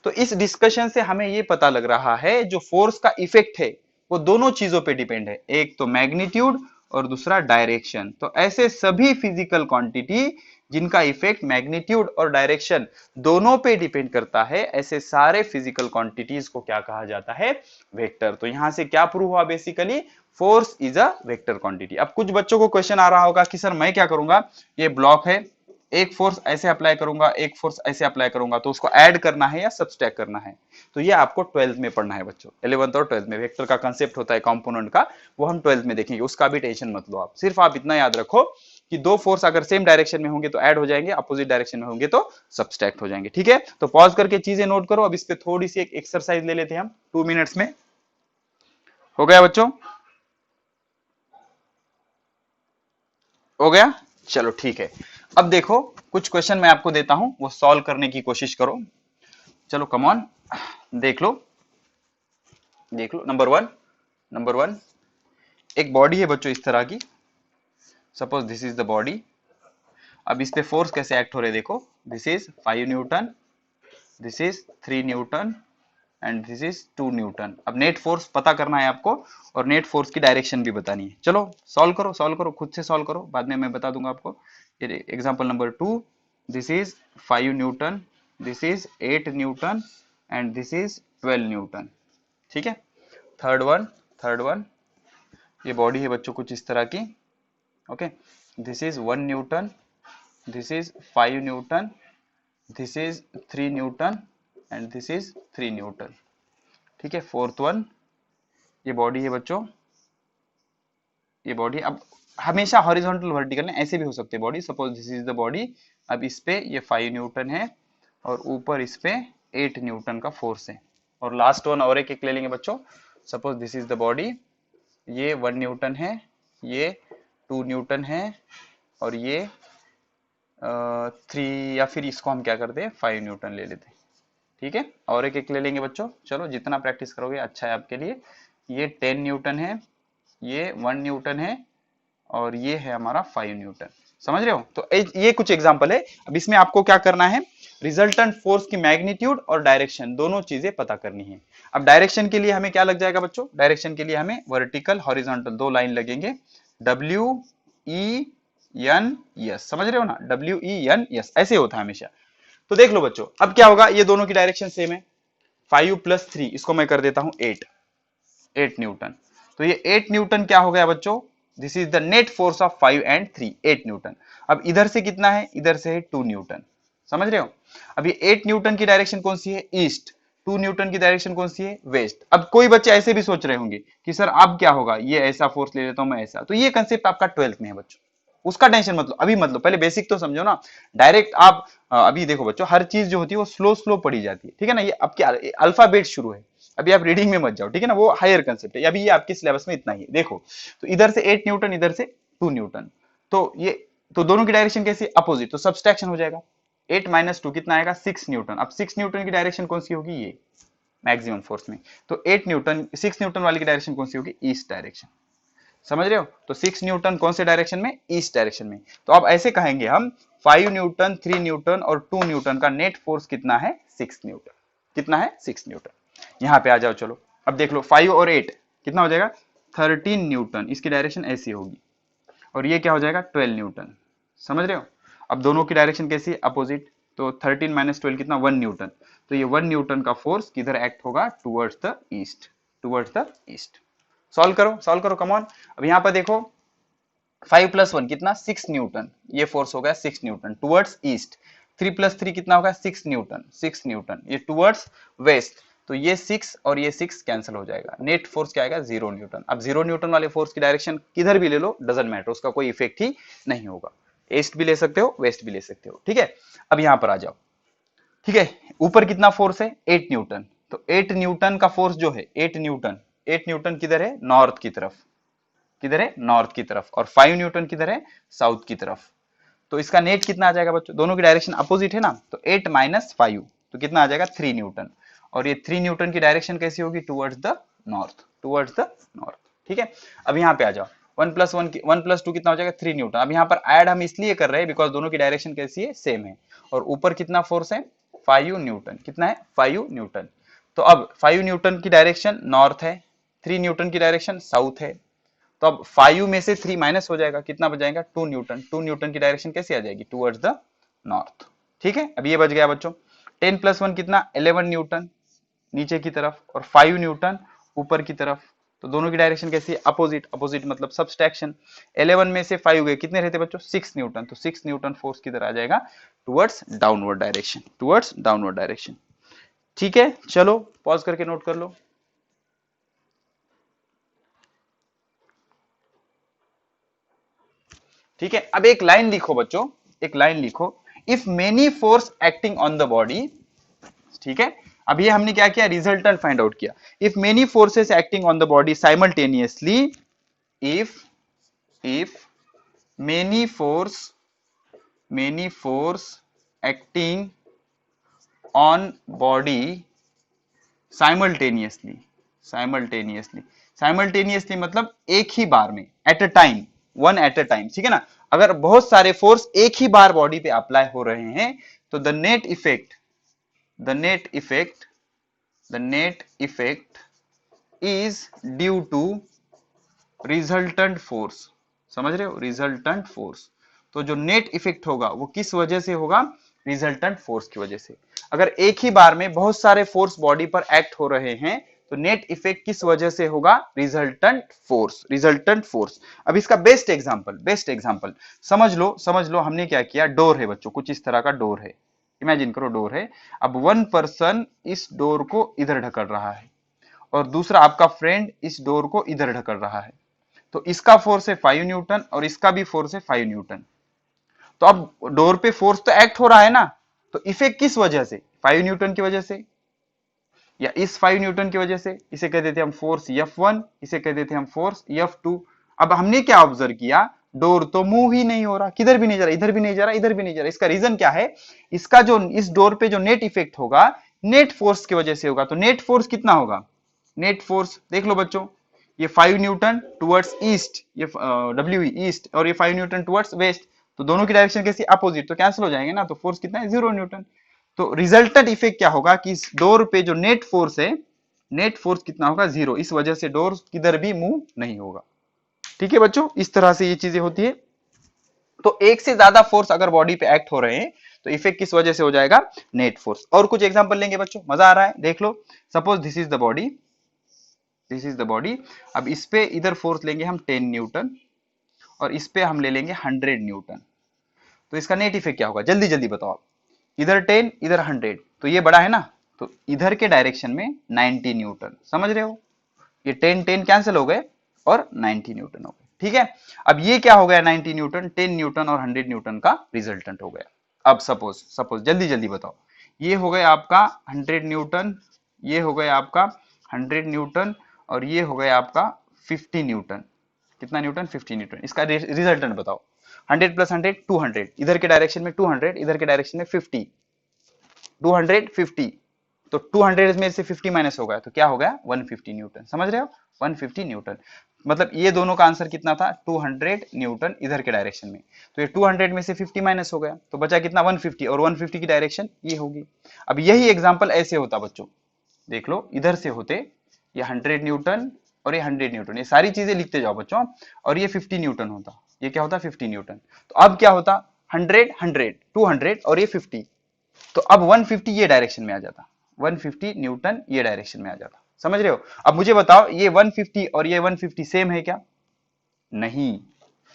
तो इस डिस्कशन से हमें यह पता लग रहा है जो फोर्स का इफेक्ट है वो दोनों चीजों पे डिपेंड है, एक तो मैग्नीट्यूड और दूसरा डायरेक्शन। तो ऐसे सभी फिजिकल क्वांटिटी जिनका इफेक्ट मैग्नीट्यूड और डायरेक्शन दोनों पे डिपेंड करता है, ऐसे सारे फिजिकल क्वांटिटीज को क्या कहा जाता है, वेक्टर। तो यहां से क्या प्रूव हुआ, basically force is a vector quantity. अब कुछ बच्चों को क्वेश्चन आ रहा होगा कि सर मैं क्या करूंगा, ये ब्लॉक है, एक फोर्स ऐसे अप्लाई करूंगा, एक फोर्स ऐसे अप्लाई करूंगा, तो उसको ऐड करना है या सब्सट्रैक्ट करना है। तो ये आपको 12th में पढ़ना है बच्चों, 11th और 12th में वेक्टर का कंसेप्ट होता है कंपोनेंट का, वो हम 12th में देखेंगे, उसका भी टेंशन मत लो आप। सिर्फ आप इतना याद रखो कि दो फोर्स अगर सेम डायरेक्शन में होंगे तो ऐड हो जाएंगे, अपोजिट डायरेक्शन में होंगे तो सब्सट्रैक्ट हो जाएंगे। ठीक है, तो पॉज करके चीजें नोट करो। अब इस पे थोड़ी सी एक एक्सरसाइज ले लेते हैं हम 2 मिनट्स में। हो गया बच्चों? हो गया? चलो ठीक है। अब देखो कुछ क्वेश्चन मैं आपको देता हूं, वो सॉल्व करने की कोशिश करो। चलो कम ऑन, देख लो, देख लो। नंबर वन, एक बॉडी है बच्चों इस तरह की, suppose this is the body. अब इस पे फोर्स कैसे एक्ट हो रहे देखो, this is 5 Newton, this is 3 Newton and this is 2 Newton. अब नेट फोर्स पता करना है आपको और नेट फोर्स की डायरेक्शन भी बतानी है। चलो सॉल्व करो, खुद से सॉल्व करो, बाद में मैं बता दूंगा आपको। Example number 2, this is 5 Newton, this is 8 Newton and this is 12 Newton. ठीक है। थर्ड वन, ये बॉडी है बच्चों कुछ इस तरह की। Okay, this is 1 Newton, this is 5 Newton, this is 3 Newton and this is 3 Newton. ठीक है। फोर्थ वन, ये बॉडी है बच्चों, ये बॉडी। अब हमेशा हॉरिजॉन्टल वर्टिकल ने ऐसे भी हो सकते हैं body. Suppose this is the body, अब इस पे ये 5 न्यूटन है और ऊपर इस पे 8 न्यूटन का फोर्स है। और लास्ट वन और एक ले लेंगे बच्चों। Suppose this is the body, ये 1 न्यूटन है, ये 2 न्यूटन है और ये 3, या फिर इसको हम क्या करते हैं 5 न्यूटन ले लेते हैं। ठीक है। और एक ले लेंगे बच्चों। चलो जितना प्रैक्टिस करोगे अच्छा है आपके लिए। ये 10 न्यूटन है, ये 1 न्यूटन है और ये है हमारा 5 न्यूटन। समझ रहे हो? तो ये कुछ एग्जांपल है। अब इसमें आपको क्या करना है, रिजल्टेंट फोर्स की मैग्नीट्यूड और डायरेक्शन दोनों चीजें पता करनी है। अब डायरेक्शन के लिए हमें क्या लग जाएगा बच्चों, डायरेक्शन के लिए हमें वर्टिकल हॉरिजॉन्टल दो लाइन लगेंगे, WEN S। समझ रहे हो ना, WENS ऐसे होता है हमेशा। तो देख लो बच्चों, अब क्या होगा, ये दोनों की डायरेक्शन सेम है। 5 + 3, इसको मैं कर देता हूं 8 न्यूटन। तो ये 8 न्यूटन क्या हो गया बच्चों, this is the net force of 5 and 3, 8 Newton. अब इधर से कितना है, इधर से है 2 न्यूटन। समझ रहे हो? अब ये 8 न्यूटन की डायरेक्शन कौन सी है, ईस्ट। 2 न्यूटन की डायरेक्शन कौन सी है, वेस्ट। अब कोई बच्चे ऐसे भी सोच रहे होंगे कि सर अब क्या होगा, ये ऐसा फोर्स ले लेता हूं मैं ऐसा। तो ये कंसेप्ट आपका 12th में है बच्चों, उसका टेंशन मत लो, अभी मत लो, पहले बेसिक तो समझो ना। डायरेक्ट आप अभी देखो बच्चों, हर चीज जो होती है वो स्लो स्लो पढ़ी जाती है। ठीक है ना, ये आपके अल्फाबेट शुरू है, अभी आप रीडिंग में मत जाओ। ठीक है ना, वो हायर कंसेप्ट है, अभी ये आपके सिलेबस में इतना ही है। देखो, तो इधर से 8 न्यूटन, इधर से 2 न्यूटन, तो ये तो दोनों की डायरेक्शन कैसी, अपोजिट, तो सब्सट्रैक्शन हो जाएगा। 8 - 2 कितना आएगा, 6 न्यूटन। अब 6 न्यूटन की डायरेक्शन कौन सी होगी, ये मैक्सिमम फोर्स में। तो 8 न्यूटन, 6 न्यूटन वाली की डायरेक्शन कौन सी होगी, ईस्ट डायरेक्शन। समझ रहे हो? तो 6 न्यूटन कौन से डायरेक्शन में, ईस्ट डायरेक्शन में। तो अब ऐसे कहेंगे हम 5 न्यूटन, 3 न्यूटन और 2 न्यूटन का नेट फोर्स कितना है, 6 न्यूटन। कितना है, 6 न्यूटन। यहां पे आ जाओ। चलो अब देख लो, 5 और 8 कितना हो जाएगा, 13 न्यूटन। इसकी डायरेक्शन ऐसी होगी और ये क्या हो जाएगा, 12 न्यूटन। समझ रहे हो? अब दोनों की डायरेक्शन कैसी है, अपोजिट। तो 13 - 12 कितना, 1 न्यूटन। तो ये 1 न्यूटन का फोर्स किधर एक्ट होगा, towards the east, towards the east. Solve करो कम ऑन। अब यहां पर देखो, 5 + 1 कितना, 6 न्यूटन। ये फोर्स हो गया 6 न्यूटन टुवर्ड्स ईस्ट। 3 + 3 कितना होगा, 6 न्यूटन, 6 न्यूटन, ये टुवर्ड्स वेस्ट। तो ये 6 और ये 6 कैंसिल हो जाएगा, नेट फोर्स क्या आएगा, 0 न्यूटन। अब 0 न्यूटन वाले फोर्स की डायरेक्शन किधर भी ले लो, डजंट मैटर, उसका कोई इफेक्ट ही नहीं होगा। ईस्ट भी ले सकते हो, वेस्ट भी ले सकते हो। ठीक है। अब यहां पर आ जाओ। ठीक है, ऊपर कितना फोर्स है, 8 न्यूटन। तो 8 न्यूटन का फोर्स जो है, 8 न्यूटन, 8 न्यूटन किधर है, नॉर्थ की तरफ। किधर है, नॉर्थ की तरफ। और 5 न्यूटन किधर है, साउथ की तरफ। तो इसका नेट कितना आ जाएगा बच्चों, दोनों की डायरेक्शन अपोजिट है ना, तो 8 - 5 तो कितना आ जाएगा, 3 न्यूटन। और ये 3 न्यूटन की डायरेक्शन कैसी होगी, towards the north, towards the north. ठीक है। अब यहाँ पे आ जाओ, 1 + 2 कितना हो जाएगा, 3 न्यूटन। अब यहाँ पर ऐड हम इसलिए कर रहे हैं बिकॉज दोनों की डायरेक्शन कैसी है, सेम है। और ऊपर कितना फोर्स है, 5 न्यूटन। कितना है, 5 न्यूटन। तो अब 5 न्यूटन की डायरेक्शन नॉर्थ है, 3 न्यूटन की डायरेक्शन साउथ है। तो अब 5 में से 3 माइनस हो जाएगा, कितना बच जाएगा, 2 न्यूटन। 2 न्यूटन की डायरेक्शन कैसी आ जाएगी, टुवर्ड्स द नॉर्थ। ठीक है। अब ये बच गया बच्चों। 10 + 1 कितना, 11 न्यूटन नीचे की तरफ, और 5 न्यूटन ऊपर की तरफ। तो दोनों की डायरेक्शन कैसी है? अपोजिट। अपोजिट मतलब सब्सट्रैक्शन। 11 में से 5 गए, कितने रहते बच्चों? 6 न्यूटन। तो 6 न्यूटन फोर्स किधर आ जाएगा? Towards downward direction, towards downward direction. ठीक है, चलो पॉज करके नोट कर लो। ठीक है, अब एक लाइन लिखो बच्चों, एक लाइन लिखो, if many force acting on the body. ठीक है, अब ये हमने क्या किया? रिजल्टेंट फाइंड आउट किया। If many forces acting on the body simultaneously, if many force acting on body simultaneously मतलब एक ही बार में, at a time, one at a time. ठीक है ना, अगर बहुत सारे फोर्स एक ही बार बॉडी पे अप्लाई हो रहे हैं तो the net effect is due to resultant force. समझ रहे हो? Resultant force. तो जो नेट इफेक्ट होगा वो किस वजह से होगा? रिजल्टेंट फोर्स की वजह से। अगर एक ही बार में बहुत सारे फोर्स बॉडी पर एक्ट हो रहे हैं तो नेट इफेक्ट किस वजह से होगा? Resultant force, resultant force. अब इसका बेस्ट एग्जांपल समझ लो हमने क्या किया? डोर है बच्चों, कुछ इस तरह का डोर है, इमेजिन करो डोर है। अब वन पर्सन इस डोर को इधर ढकल रहा है और दूसरा आपका फ्रेंड इस डोर को इधर ढकल रहा है। तो इसका फोर्स है 5 न्यूटन और इसका भी फोर्स है 5 न्यूटन। तो अब डोर पे फोर्स तो एक्ट हो रहा है ना, तो इफेक्ट किस वजह से? 5 न्यूटन की वजह से, या इस 5 न्यूटन की वजह से। इसे कहते थे हम फोर्स F1, इसे कहते थे हम फोर्स F2। अब हमने क्या ऑब्जर्व किया? डोर तो मूव ही नहीं हो रहा, किधर भी नहीं जा रहा, इधर भी नहीं जा रहा, इधर भी नहीं जा रहा। इसका रीजन क्या है? इसका जो इस डोर पे जो नेट इफेक्ट होगा, नेट फोर्स की वजह से होगा। तो नेट फोर्स कितना होगा? नेट फोर्स देख लो बच्चों, ये 5 न्यूटन टुवर्ड्स ईस्ट, ये डब्ल्यू ईस्ट, और ये 5 न्यूटन टुवर्ड्स वेस्ट। तो दोनों की डायरेक्शन कैसी? अपोजिट, तो कैंसिल हो जाएंगे ना। तो फोर्स कितना है? 0 न्यूटन। तो रिजल्टेंट इफेक्ट क्या होगा कि इस डोर पे जो नेट फोर्स है, नेट फोर्स कितना होगा? 0। इस वजह से डोर किधर भी मूव नहीं होगा। ठीक है बच्चों, इस तरह से ये चीजें होती है। तो एक से ज्यादा फोर्स अगर बॉडी पे एक्ट हो रहे हैं तो इफेक्ट किस वजह से हो जाएगा? Net force. और कुछ एग्जांपल लेंगे बच्चों, मजा आ रहा है? देख लो, suppose this is the body, this is the body. अब इस पे इधर फोर्स लेंगे हम 10 न्यूटन और इस पे हम ले लेंगे 100 न्यूटन। तो इसका नेट इफेक्ट क्या होगा? जल्दी जल्दी बताओ आप। इधर 10 इधर 100, तो ये बड़ा है ना, तो इधर के डायरेक्शन में 90 न्यूटन। समझ रहे हो? ये 10 10 कैंसिल हो गए और 90 न्यूटन हो गए। ठीक है, अब ये क्या हो गया? 90 न्यूटन, 10 न्यूटन और 100 न्यूटन का रिजल्टेंट हो गया। अब सपोज जल्दी जल्दी बताओ, ये हो गया आपका 100 न्यूटन, ये हो गया आपका 100 न्यूटन और ये हो गया आपका 50 न्यूटन। कितना न्यूटन? 50 न्यूटन। इसका रिजल्टेंट बताओ। 100 प्लस 100 200, इधर के डायरेक्शन में 200, इधर के डायरेक्शन में 50, 250। तो 200 में से 50 माइनस हो गया तो क्या हो गया? 150 न्यूटन। समझ रहे हो? 150 न्यूटन। मतलब ये दोनों का आंसर कितना था? 200 न्यूटन इधर के डायरेक्शन में। तो ये 200 में से 50 माइनस हो गया तो बचा कितना? 150, और 150 की डायरेक्शन ये होगी। अब यही एग्जांपल ऐसे होता बच्चों, देख लो इधर से होते, ये 100 न्यूटन और ये 100 न्यूटन, ये सारी चीजें लिखते जाओ बच्चों। और ये 50 न्यूटन होता, ये क्या होता? 50 न्यूटन। तो अब क्या होता? 100 100 200 और ये 50, तो अब 150 ये डायरेक्शन में आ जाता, 150 न्यूटन ये डायरेक्शन में आ जाता। समझ रहे हो? अब मुझे बताओ, ये 150 और ये 150 सेम है क्या? नहीं।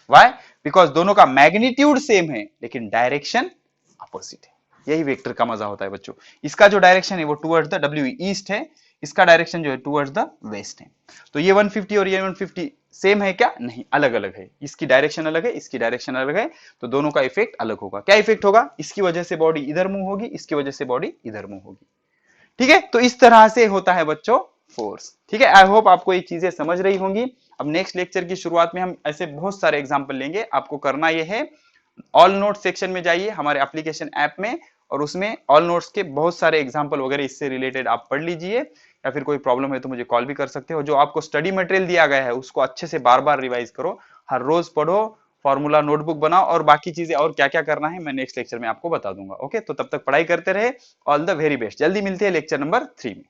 वाई? बिकॉज दोनों का मैग्नीट्यूड सेम है लेकिन डायरेक्शन अपोजिट है। यही वेक्टर का मजा होता है बच्चों। इसका जो डायरेक्शन है वो टुवर्ड्स द डब्ल्यू ईस्ट है, इसका डायरेक्शन जो है टुवर्ड्स द वेस्ट है। तो ये 150 और ये 150 सेम है क्या? नहीं, अलग अलग है। इसकी डायरेक्शन अलग है, इसकी डायरेक्शन अलग है, तो दोनों का इफेक्ट अलग होगा। क्या इफेक्ट होगा? इसकी वजह से बॉडी इधर मूव होगी, इसकी वजह से बॉडी इधर मूव होगी। ठीक है, तो इस तरह से होता है बच्चों फोर्स। ठीक है, आई होप आपको ये चीजें समझ रही होंगी। अब नेक्स्ट लेक्चर की शुरुआत में हम ऐसे बहुत सारे एग्जांपल लेंगे। आपको करना ये है, ऑल नोट सेक्शन में जाइए हमारे एप्लीकेशन ऐप में, और उसमें ऑल नोट्स के बहुत सारे एग्जांपल वगैरह इससे रिलेटेड आप पढ़ लीजिए, या फिर कोई प्रॉब्लम है तो मुझे कॉल भी कर सकते हो। जो आपको स्टडी मटेरियल दिया गया है उसको अच्छे से बार बार रिवाइज करो, हर रोज पढ़ो, फॉर्मूला नोटबुक बनाओ, और बाकी चीजें और क्या क्या करना है मैं नेक्स्ट लेक्चर में आपको बता दूंगा। ओके, तो तब तक पढ़ाई करते रहे। All the very best. जल्दी मिलते हैं लेक्चर नंबर 3 में।